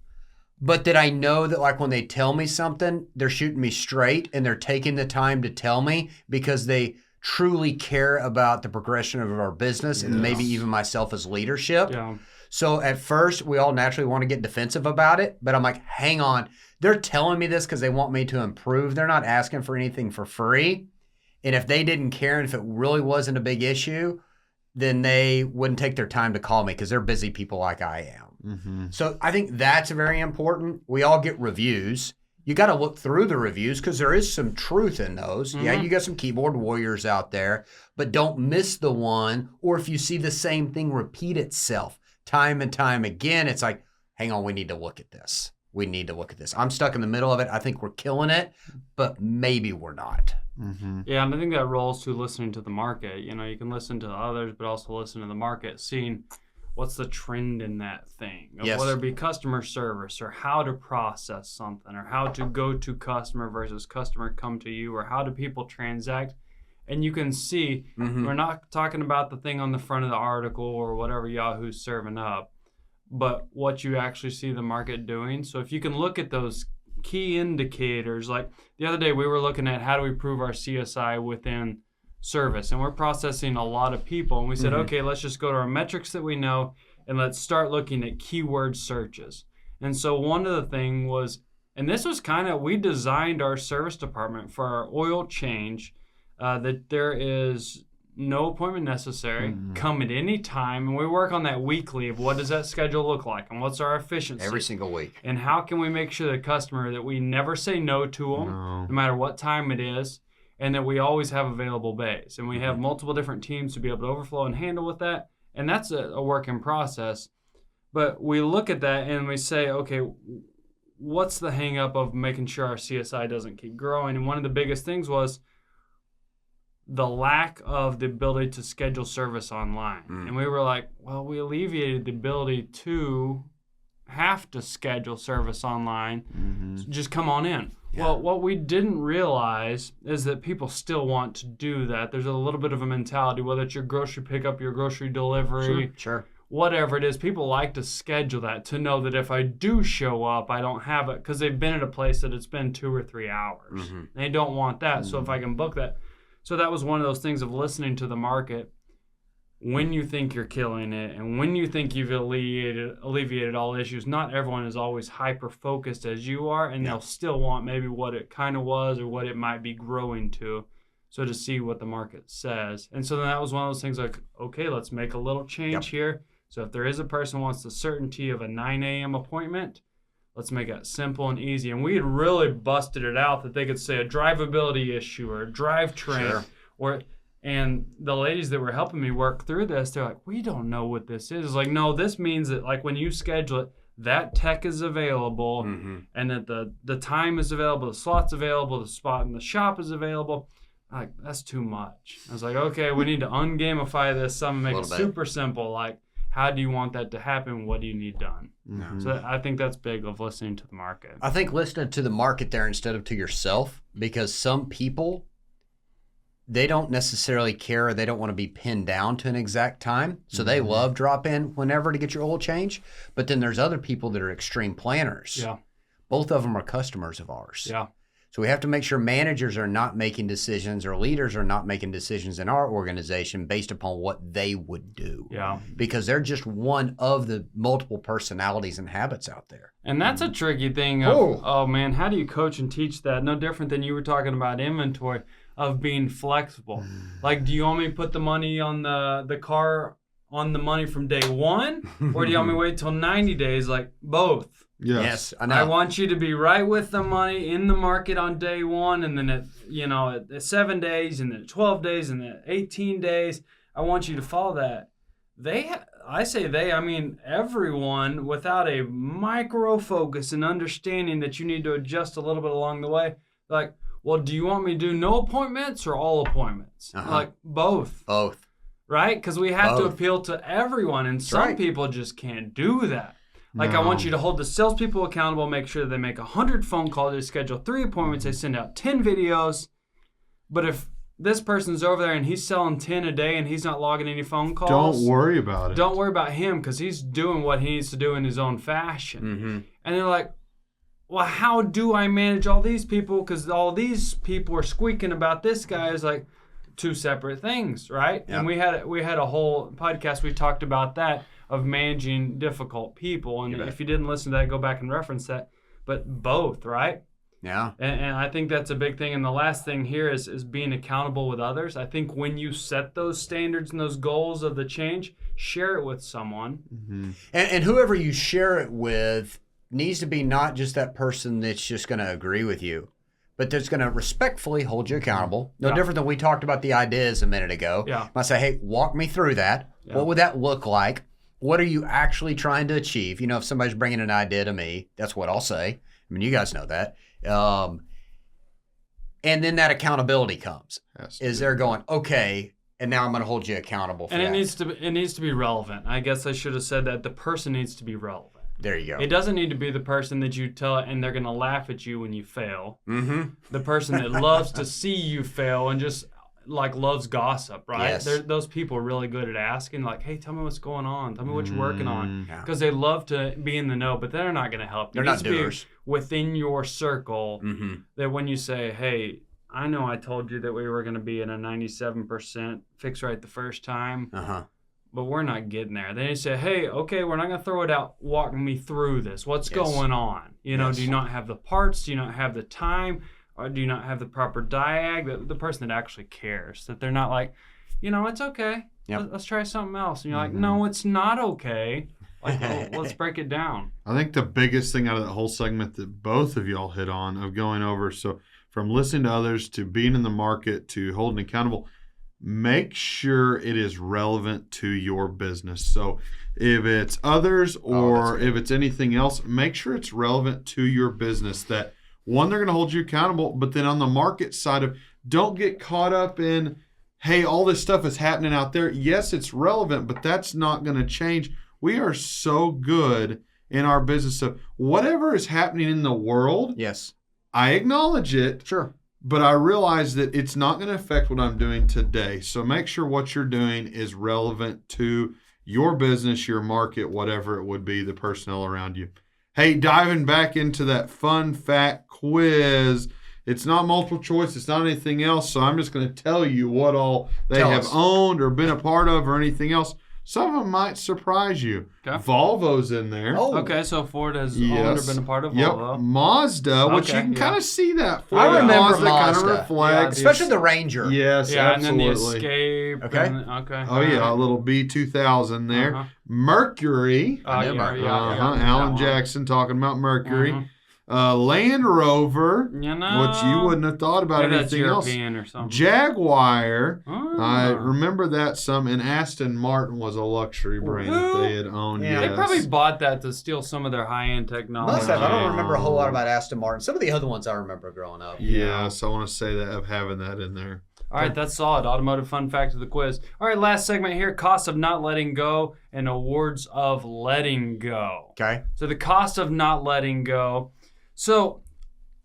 but that I know that like when they tell me something, they're shooting me straight and they're taking the time to tell me because they truly care about the progression of our business and maybe even myself as leadership. Yeah. So at first, we all naturally want to get defensive about it, but I'm like, hang on. They're telling me this because they want me to improve. They're not asking for anything for free. And if they didn't care and if it really wasn't a big issue, then they wouldn't take their time to call me because they're busy people like I am. Mm-hmm. So I think that's very important. We all get reviews. You got to look through the reviews because there is some truth in those. Mm-hmm. Yeah, you got some keyboard warriors out there, but don't miss the one. Or if you see the same thing repeat itself time and time again, it's like, hang on, we need to look at this. We need to look at this. I'm stuck in the middle of it. I think we're killing it, but maybe we're not. Mm-hmm. Yeah, and I think that rolls to listening to the market. You know, you can listen to others, but also listen to the market, seeing what's the trend in that thing, of Yes. whether it be customer service or how to process something or how to go to customer versus customer come to you or how do people transact. And you can see, we're not talking about the thing on the front of the article or whatever Yahoo's serving up, but what you actually see the market doing. So if you can look at those key indicators, like the other day we were looking at how do we prove our CSI within service, and we're processing a lot of people, and we said, okay, let's just go to our metrics that we know and let's start looking at keyword searches. And so one of the thing was, and this was kind of, we designed our service department for our oil change, that there is no appointment necessary, come at any time, and we work on that weekly of what does that schedule look like and what's our efficiency Every single week. and how can we make sure the customer that we never say no to them no matter what time it is, and that we always have available bays, and we have multiple different teams to be able to overflow and handle with that. And that's a work in process, but we look at that and we say, okay, what's the hang up of making sure our CSI doesn't keep growing? And one of the biggest things was the lack of the ability to schedule service online. And we were like, well, we alleviated the ability to have to schedule service online. So just come on in. Yeah. Well, what we didn't realize is that people still want to do that. There's a little bit of a mentality, whether it's your grocery pickup, your grocery delivery, Sure. whatever it is, people like to schedule that to know that if I do show up, I don't have it because they've been at a place that it's been 2 or 3 hours. They don't want that. So if I can book that. So that was one of those things of listening to the market when you think you're killing it and when you think you've alleviated all issues. Not everyone is always hyper-focused as you are, and they'll still want maybe what it kind of was or what it might be growing to. So to see what the market says. And so then that was one of those things like, okay, let's make a little change here. So if there is a person who wants the certainty of a 9 a.m. appointment, let's make it simple and easy. And we had really busted it out that they could say a drivability issue or a drivetrain. And the ladies that were helping me work through this, they're like, we don't know what this is. It's like, no, this means that like when you schedule it, that tech is available and that the time is available, the slot's available, the spot in the shop is available. Like, that's too much. I was like, okay, we need to ungamify this some and make it super simple. Like, how do you want that to happen? What do you need done? So I think that's big of listening to the market. I think listening to the market there instead of to yourself, because some people, they don't necessarily care or they don't want to be pinned down to an exact time. So they love drop in whenever to get your oil change. But then there's other people that are extreme planners. Yeah. Both of them are customers of ours. Yeah. So we have to make sure managers are not making decisions or leaders are not making decisions in our organization based upon what they would do. Yeah. Because they're just one of the multiple personalities and habits out there. And that's a tricky thing of, oh man, how do you coach and teach that? No different than you were talking about inventory, of being flexible. Like, do you want me to put the money on the car on the money from day one, or do you want me to wait till 90 days? Like both. Yes, I know. I want you to be right with the money in the market on day one, and then at 7 days, and then at 12 days, and then at 18 days. I want you to follow that. I mean everyone, without a micro focus and understanding that you need to adjust a little bit along the way. Like, well, do you want me to do no appointments or all appointments? Like both. Both. Right? Because we have to appeal to everyone, and some people just can't do that. Like, I want you to hold the salespeople accountable, make sure they make 100 phone calls, they schedule 3 appointments, they send out 10 videos. But if this person's over there and he's selling 10 a day and he's not logging any phone calls, don't worry about it. Don't worry about him, because he's doing what he needs to do in his own fashion. Mm-hmm. And they're like, well, how do I manage all these people? Because all these people are squeaking about this guy. Is like 2 separate things, right? Yep. And we had a whole podcast. We talked about that, of managing difficult people. And if you didn't listen to that, go back and reference that. But both, right? Yeah. And I think that's a big thing. And the last thing here is being accountable with others. I think when you set those standards and those goals of the change, share it with someone. Mm-hmm. And whoever you share it with needs to be not just that person that's just going to agree with you, but that's going to respectfully hold you accountable. No different than we talked about the ideas a minute ago. Yeah. I say, hey, walk me through that. Yeah. What would that look like? What are you actually trying to achieve? If somebody's bringing an idea to me, that's what I'll say. I mean, you guys know that. And then that accountability comes. Is they're going, okay, and now I'm going to hold you accountable for that. And it needs to be relevant. I guess I should have said that. The person needs to be relevant. There you go. It doesn't need to be the person that you tell and they're going to laugh at you when you fail. Mm-hmm. The person that loves to see you fail and just loves gossip, right? Yes. Those people are really good at asking, like, hey, tell me what's going on. Tell me what you're working on. Yeah. Because they love to be in the know, but they're not going to help you. They're not doers. Be within your circle, Mm-hmm. that when you say, hey, I know I told you that we were going to be in a 97% fix rate the first time, but we're not getting there. Then you say, hey, okay, we're not going to throw it out. Walk me through this. What's going on? Do you not have the parts? Do you not have the time? Or do you not have the proper diag? The person that actually cares. That they're not like, it's okay. Yep. Let's try something else. And you're like, no, it's not okay. Like, let's break it down. I think the biggest thing out of that whole segment that both of y'all hit on of going over, so from listening to others to being in the market to holding accountable, make sure it is relevant to your business. So if it's others or if it's anything else, make sure it's relevant to your business. That one, they're going to hold you accountable, but then on the market side of, don't get caught up in, hey, all this stuff is happening out there. Yes, it's relevant, but that's not going to change. We are so good in our business of whatever is happening in the world. Yes. I acknowledge it. Sure. But I realize that it's not going to affect what I'm doing today. So make sure what you're doing is relevant to your business, your market, whatever it would be, the personnel around you. Hey, diving back into that fun fact quiz. It's not multiple choice. It's not anything else. So I'm just going to tell you what all they have owned or been a part of or anything else. Some of them might surprise you. Okay. Volvo's in there. Oh. Okay, so Ford has owned or been a part of Volvo. Mazda, which you can kind of see that. Ford I remember Mazda. Kind of Mazda. reflects. Especially the Ranger. Yes, yeah, absolutely. and then the Escape. Okay. Okay. Oh, yeah, a little B2000 there. Mercury. Alan Jackson talking about Mercury. Land Rover, which you wouldn't have thought about Maybe anything that's else. European or something. Jaguar. I remember that some. And Aston Martin was a luxury brand that they had owned. Yeah. Yes. They probably bought that to steal some of their high-end technology. Must have. I don't remember a whole lot about Aston Martin. Some of the other ones I remember growing up. Yes, I want to say that of having that in there. All right, that's solid. Automotive fun fact of the quiz. All right, last segment here, cost of not letting go and awards of letting go. Okay. So the cost of not letting go. So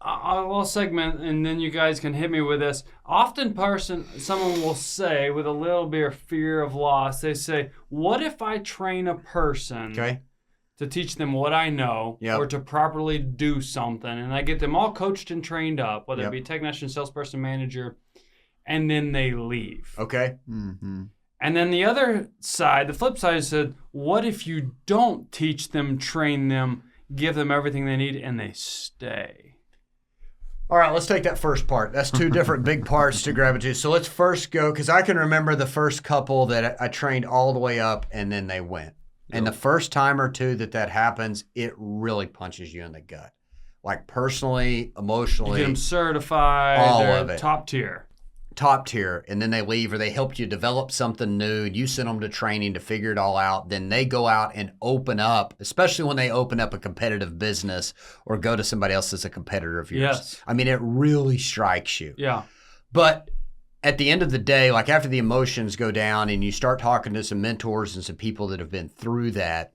I'll segment, and then you guys can hit me with this. Often someone will say, with a little bit of fear of loss, they say, what if I train a person to teach them what I know or to properly do something, and I get them all coached and trained up, whether it be technician, salesperson, manager, and then they leave. Okay. Mm-hmm. And then the other side, the flip side, said, what if you don't teach them, train them, give them everything they need, and they stay? All right, let's take that first part. That's two different big parts to grab into. So let's first go, because I can remember the first couple that I trained all the way up and then they went. And the first time or two that happens, it really punches you in the gut. Like personally, emotionally. You get them certified. All they're of it. Top tier. Top tier, and then they leave or they helped you develop something new. You send them to training to figure it all out. Then they go out and open up, especially when they open up a competitive business or go to somebody else that's a competitor of yours. Yes. I mean, it really strikes you. Yeah. But at the end of the day, like after the emotions go down and you start talking to some mentors and some people that have been through that,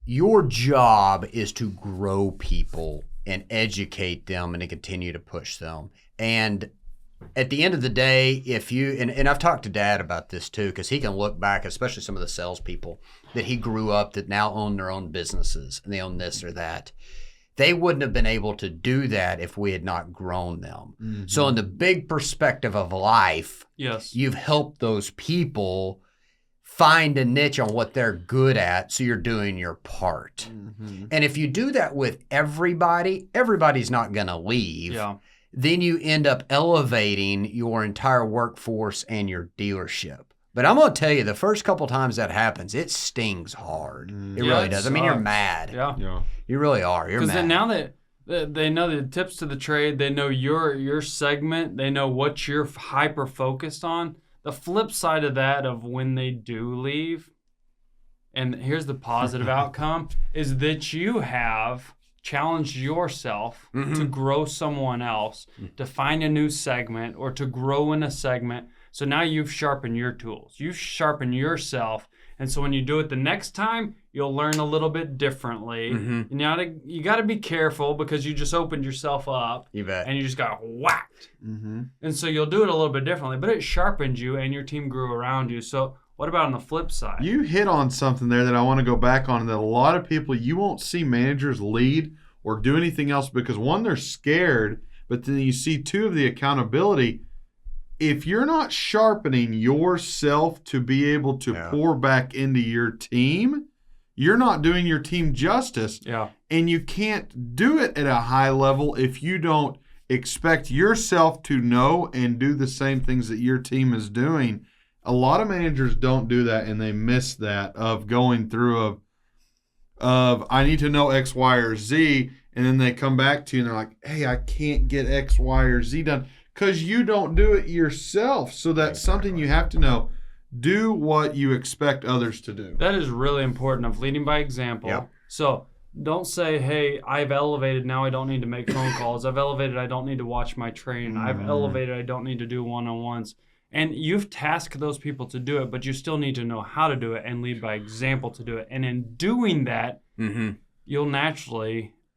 your job is to grow people and educate them and to continue to push them. And at the end of the day, if you, and I've talked to Dad about this too, because he can look back, especially some of the salespeople that he grew up that now own their own businesses and they own this or that. They wouldn't have been able to do that if we had not grown them. Mm-hmm. So in the big perspective of life, yes, you've helped those people find a niche on what they're good at, so you're doing your part. Mm-hmm. And if you do that with everybody, everybody's not going to leave. Yeah. Then you end up elevating your entire workforce and your dealership. But I'm going to tell you, the first couple times that happens, it stings hard. It really does. I mean, you're mad. Yeah. You really are. You're mad. Because then now that they know the tips to the trade, they know your segment, they know what you're hyper focused on. The flip side of that, of when they do leave, and here's the positive outcome, is that you have challenged yourself to grow someone else, to find a new segment or to grow in a segment. So now you've sharpened your tools. You've sharpened yourself. And so when you do it the next time, you'll learn a little bit differently. And you got to be careful because you just opened yourself up. You bet. And you just got whacked. And so you'll do it a little bit differently, but it sharpened you and your team grew around you. So what about on the flip side? You hit on something there that I want to go back on, that a lot of people, you won't see managers lead or do anything else because, one, they're scared, but then you see, two, of the accountability. If you're not sharpening yourself to be able to pour back into your team, you're not doing your team justice. Yeah. And you can't do it at a high level if you don't expect yourself to know and do the same things that your team is doing. A lot of managers don't do that, and they miss that of going through of I need to know X, Y, or Z, and then they come back to you and they're like, hey, I can't get X, Y, or Z done because you don't do it yourself. So that's something you have to know. Do what you expect others to do. That is really important, of leading by example. Yep. So don't say, hey, I've elevated, now I don't need to make phone calls. I've elevated, I don't need to watch my training. I've elevated, I don't need to do one-on-ones. And you've tasked those people to do it, but you still need to know how to do it and lead by example to do it. And in doing that, you'll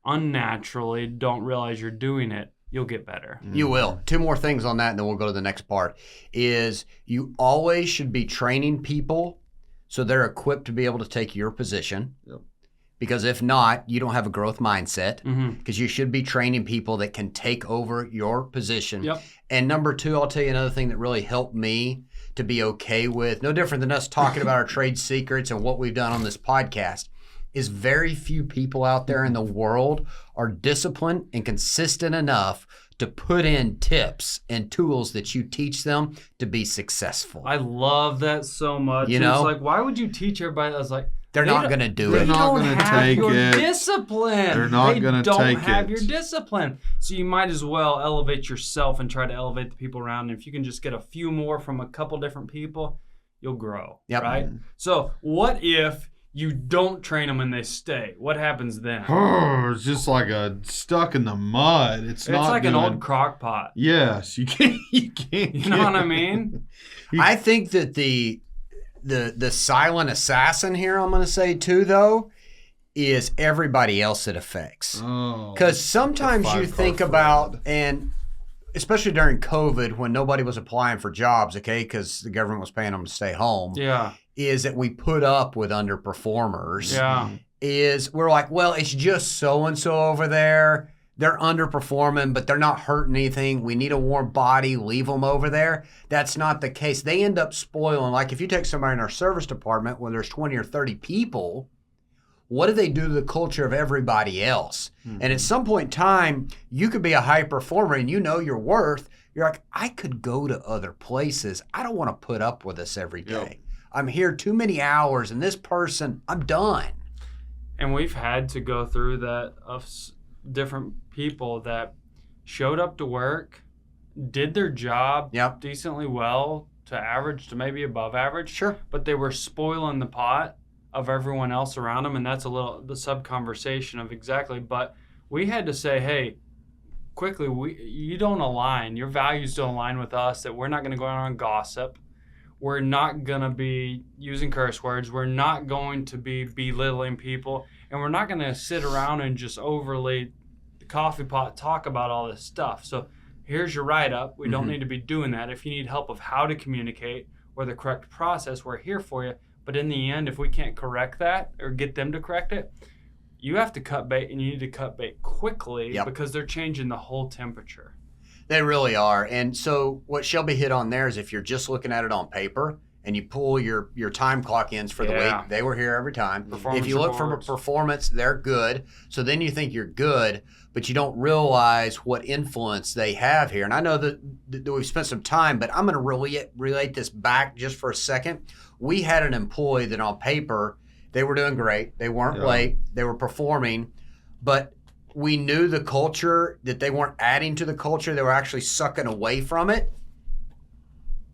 unnaturally don't realize you're doing it. You'll get better. You will. Two more things on that, and then we'll go to the next part, is you always should be training people so they're equipped to be able to take your position. Yep. Because if not, you don't have a growth mindset, because you should be training people that can take over your position. Yep. And number two, I'll tell you another thing that really helped me to be okay with, no different than us talking about our trade secrets and what we've done on this podcast, is very few people out there in the world are disciplined and consistent enough to put in tips and tools that you teach them to be successful. I love that so much. You know? It's like, why would you teach everybody? I was like, They're not going to do They're it. not They gonna don't have take your it. discipline. They're not gonna They don't take have it. your discipline. So you might as well elevate yourself and try to elevate the people around. And if you can just get a few more from a couple different people, you'll grow. Yep. Right? So what if you don't train them and they stay? What happens then? It's just like a stuck in the mud. It's not like good. an old crock pot. Yes, you can't. You know what I mean? I think that the silent assassin here, I'm going to say too, though, is everybody else it affects. Because sometimes you think about, and especially during COVID when nobody was applying for jobs, okay, because the government was paying them to stay home, is that we put up with underperformers. Yeah. Is we're like, well, it's just so-and-so over there. They're underperforming, but they're not hurting anything. We need a warm body. Leave them over there. That's not the case. They end up spoiling. Like if you take somebody in our service department where there's 20 or 30 people, what do they do to the culture of everybody else? And at some point in time, you could be a high performer and you know your worth. You're like, I could go to other places. I don't want to put up with this every day. Yep. I'm here too many hours, and this person, I'm done. And we've had to go through that of different people that showed up to work, did their job Yep. decently well, to average to maybe above average. Sure. But they were spoiling the pot of everyone else around them, and that's a little the sub conversation of exactly. But we had to say, hey, quickly, you don't align. Your values don't align with us. That we're not going to go on gossip. We're not going to be using curse words. We're not going to be belittling people, and we're not going to sit around and just overly the coffee pot talk about all this stuff. So here's your write-up. We don't need to be doing that. If you need help of how to communicate or the correct process, we're here for you. But in the end, if we can't correct that or get them to correct it, you have to cut bait, and you need to cut bait quickly because they're changing the whole temperature. They really are. And so what Shelby hit on there is if you're just looking at it on paper and you pull your time clock ins for the week, they were here every time. If you look from a performance, they're good. So then you think you're good, but you don't realize what influence they have here. And I know that we've spent some time, but I'm going to relate this back just for a second. We had an employee that on paper, they were doing great. They weren't late. They were performing, but we knew the culture, that they weren't adding to the culture. They were actually sucking away from it.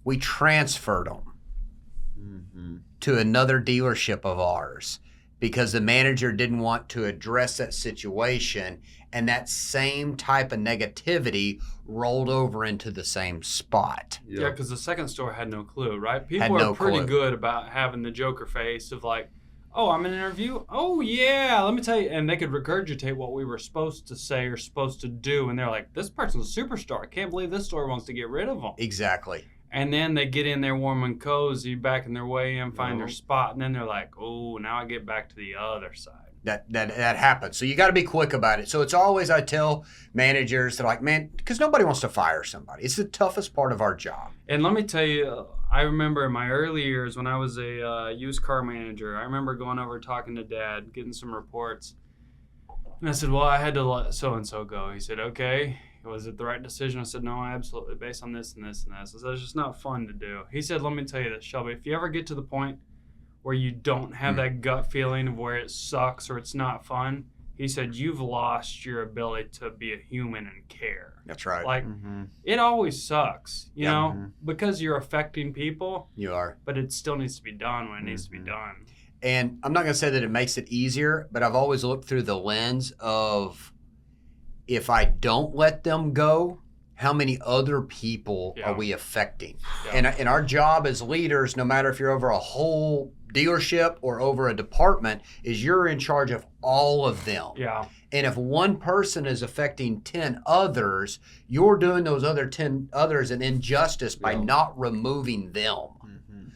We transferred them to another dealership of ours because the manager didn't want to address that situation, and that same type of negativity rolled over into the same spot. Yeah, because the second store had no clue, right? People are pretty good about having the joker face of like, oh, I'm in an interview? Oh, yeah, let me tell you. And they could regurgitate what we were supposed to say or supposed to do. And they're like, this person's a superstar. I can't believe this store wants to get rid of them. Exactly. And then they get in there warm and cozy, back in their way in, find their spot. And then they're like, oh, now I get back to the other side. That happens. So you got to be quick about it. So it's always, I tell managers, they're like, man, because nobody wants to fire somebody. It's the toughest part of our job. And let me tell you, I remember in my early years when I was a used car manager, I remember going over talking to Dad, getting some reports. And I said, well, I had to let so-and-so go. He said, okay. Was it the right decision? I said, no, absolutely, based on this and this and this. I said, it's just not fun to do. He said, let me tell you this, Shelby, if you ever get to the point where you don't have that gut feeling of where it sucks or it's not fun, he said, you've lost your ability to be a human and care. That's right. Like, it always sucks, you know, because you're affecting people. You are. But it still needs to be done when it needs to be done. And I'm not going to say that it makes it easier, but I've always looked through the lens of if I don't let them go, how many other people are we affecting? And our job as leaders, no matter if you're over a whole dealership or over a department, is you're in charge of all of them. Yeah. And if one person is affecting 10 others, you're doing those other 10 others an injustice by not removing them.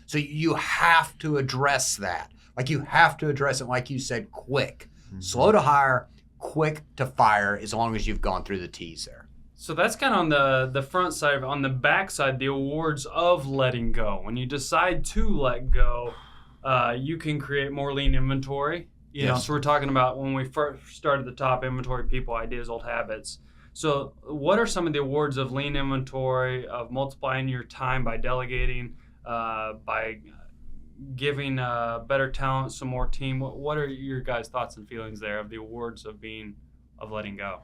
So you have to address that. Like you have to address it, like you said, quick. Slow to hire, quick to fire, as long as you've gone through the T's there. So that's kind of on the front side. On the back side, the awards of letting go. When you decide to let go, you can create more lean inventory. You know, so we're talking about when we first started the top inventory, people, ideas, old habits. So what are some of the awards of lean inventory, of multiplying your time by delegating, by giving better talent some more team? What are your guys' thoughts and feelings there of the awards of letting go?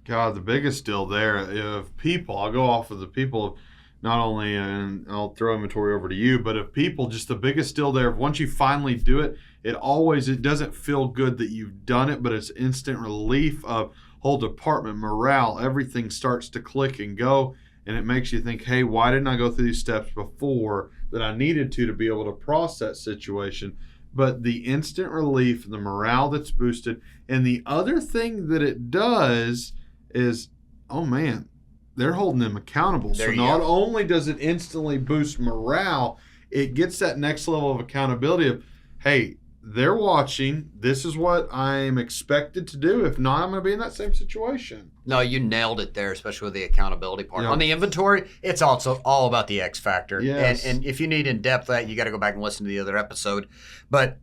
God, the biggest deal there of people, I'll go off of the people, not only, and I'll throw inventory over to you, but of people, just the biggest deal there, once you finally do it, it doesn't feel good that you've done it, but it's instant relief of whole department morale. Everything starts to click and go, and it makes you think, hey, why didn't I go through these steps before that I needed to be able to process that situation? But the instant relief, the morale that's boosted, and the other thing that it does is, oh man, they're holding them accountable. So not only does it instantly boost morale, it gets that next level of accountability of, hey, they're watching. This is what I'm expected to do. If not, I'm going to be in that same situation. No, you nailed it there, especially with the accountability part. Yeah. On the inventory, it's also all about the X factor. Yes. And if you need in-depth that, you got to go back and listen to the other episode. But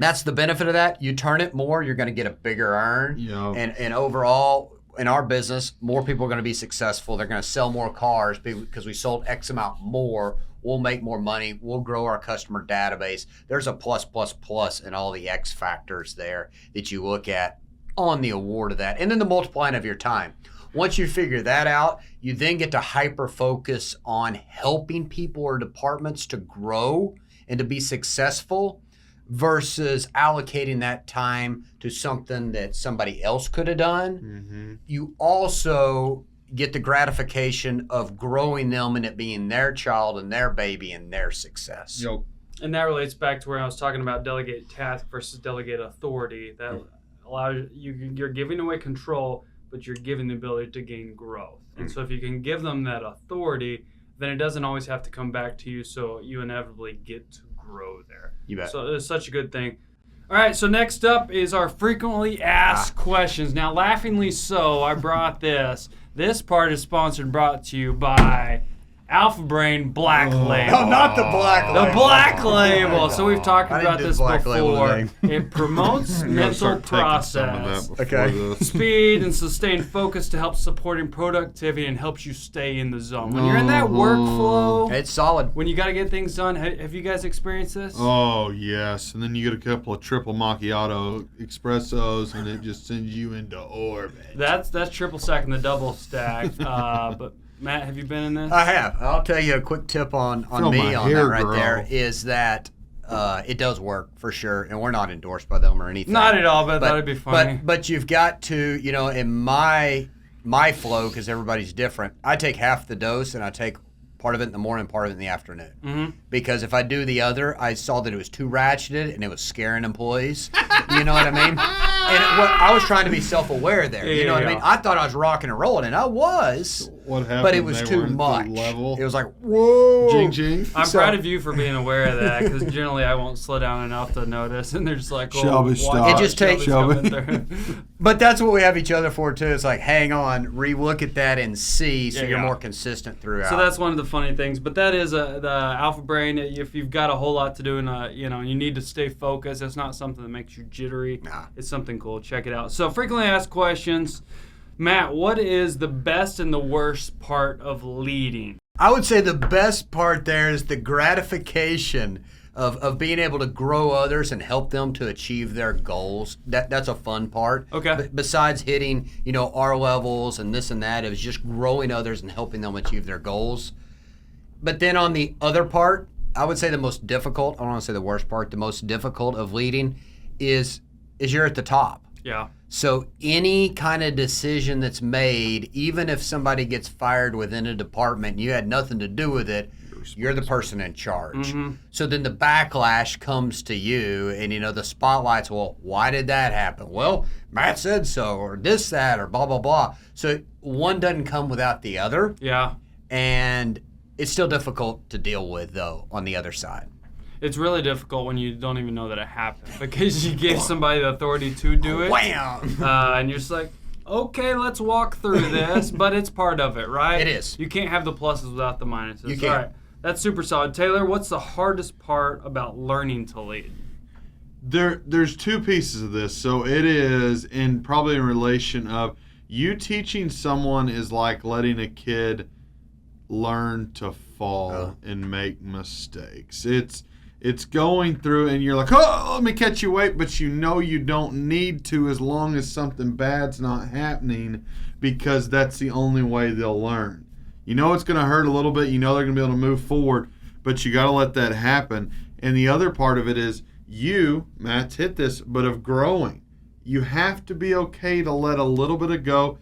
That's the benefit of that. You turn it more, you're going to get a bigger earn. Yeah. And overall, in our business, more people are going to be successful. They're going to sell more cars because we sold X amount more. We'll make more money. We'll grow our customer database. There's a plus in all the X factors there that you look at on the award of that. And then the multiplying of your time. Once you figure that out, you then get to hyper focus on helping people or departments to grow and to be successful versus allocating that time to something that somebody else could have done. Mm-hmm. You also get the gratification of growing them and it being their child and their baby and their success. Yep. And that relates back to where I was talking about delegate task versus delegate authority. That allows you're giving away control, but you're giving the ability to gain growth. And so if you can give them that authority, then it doesn't always have to come back to you, so you inevitably get to grow there. You bet. So it's such a good thing. All right, so next up is our frequently asked questions. Now, laughingly so, I brought this. This part is sponsored and brought to you by Alpha Brain Black Label. No, not the black label. The Black Label. So we've talked I didn't about do this the Black Label before. today. It promotes mental process, speed, and sustained focus to help supporting productivity and helps you stay in the zone. When you're in that workflow, It's solid. when you got to get things done, have you guys experienced this? Oh, yes. And then you get a couple of triple macchiato espressos, and it just sends you into orbit. That's triple stack and the double stack. But Matt, have you been in this? I have. I'll tell you a quick tip on Feel me my on hair that right grow. there is that it does work for sure, and we're not endorsed by them or anything. Not at all, but that'd be funny. But you've got to, in my flow, because everybody's different, I take half the dose and I take part of it in the morning, part of it in the afternoon. Mm-hmm. Because if I do the other, I saw that it was too ratcheted and it was scaring employees. You know what I mean? And I was trying to be self-aware there. You know what I mean? I thought I was rocking and rolling, and I was. What happened? But it was They too weren't much. the level. It was like, whoa. Jing, jing. I'm proud of you for being aware of that, because generally I won't slow down enough to notice, and they're just like, oh, Shelby, watch stop. out, It just takes- Shelby's coming through. But that's what we have each other for, too. It's like, hang on, re-look at that and see so Yeah, you're yeah. more consistent throughout. So that's one of the funny things. But that is the Alpha Brain. If you've got a whole lot to do and you need to stay focused, it's not something that makes you jittery. Nah. It's something cool. Check it out. So frequently asked questions. Matt, what is the best and the worst part of leading? I would say the best part there is the gratification of being able to grow others and help them to achieve their goals. That's a fun part. Okay. Besides hitting, our levels and this and that, it was just growing others and helping them achieve their goals. But then on the other part, I would say the most difficult, I don't want to say the worst part, the most difficult of leading is you're at the top. Yeah. So any kind of decision that's made, even if somebody gets fired within a department, you had nothing to do with it, you're the person in charge. Mm-hmm. So then the backlash comes to you, and the spotlight's, well, why did that happen? Well, Matt said so, or this, that, or blah, blah, blah. So one doesn't come without the other, Yeah. and it's still difficult to deal with, though, on the other side. It's really difficult when you don't even know that it happened, because you gave somebody the authority to do it. Wham! And you're just like, okay, let's walk through this, but it's part of it, right? It is. You can't have the pluses without the minuses. You can't. All right. That's super solid. Taylor, what's the hardest part about learning to lead? There's two pieces of this. So it is probably in relation of you teaching someone is like letting a kid learn to fall and make mistakes. It's going through and you're like, oh, let me catch you weight, but you don't need to as long as something bad's not happening, because that's the only way they'll learn. It's going to hurt a little bit. They're going to be able to move forward, but you got to let that happen. And the other part of it is Matt's hit this, but of growing. You have to be okay to let a little bit of go.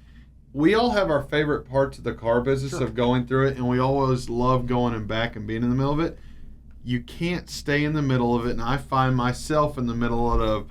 We all have our favorite parts of the car business of going through it, and we always love going and back and being in the middle of it. You can't stay in the middle of it, and I find myself in the middle of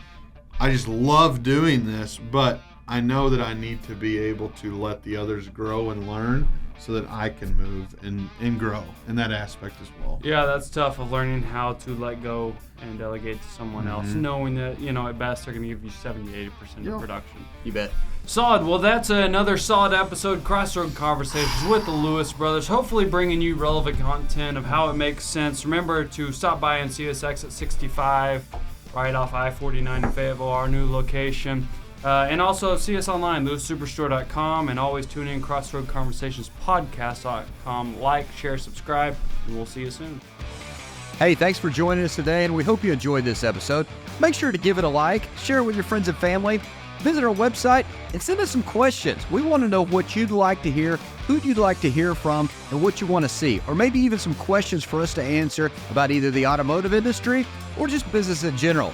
I just love doing this, but I know that I need to be able to let the others grow and learn so that I can move and grow in that aspect as well. Yeah, that's tough, of learning how to let go and delegate to someone else, knowing that, at best they're going to give you 70-80% of production. You bet. Solid. Well, that's another solid episode, Crossroad Conversations with the Lewis brothers, hopefully bringing you relevant content of how it makes sense. Remember to stop by and see us exit 65 right off I-49 in Fayetteville, our new location. And also see us online, lewissuperstore.com, and always tune in crossroadconversationspodcast.com. Like, share, subscribe, and we'll see you soon. Hey, thanks for joining us today, and we hope you enjoyed this episode. Make sure to give it a like, share it with your friends and family, visit our website, and send us some questions. We want to know what you'd like to hear, who you'd like to hear from, and what you want to see, or maybe even some questions for us to answer about either the automotive industry or just business in general.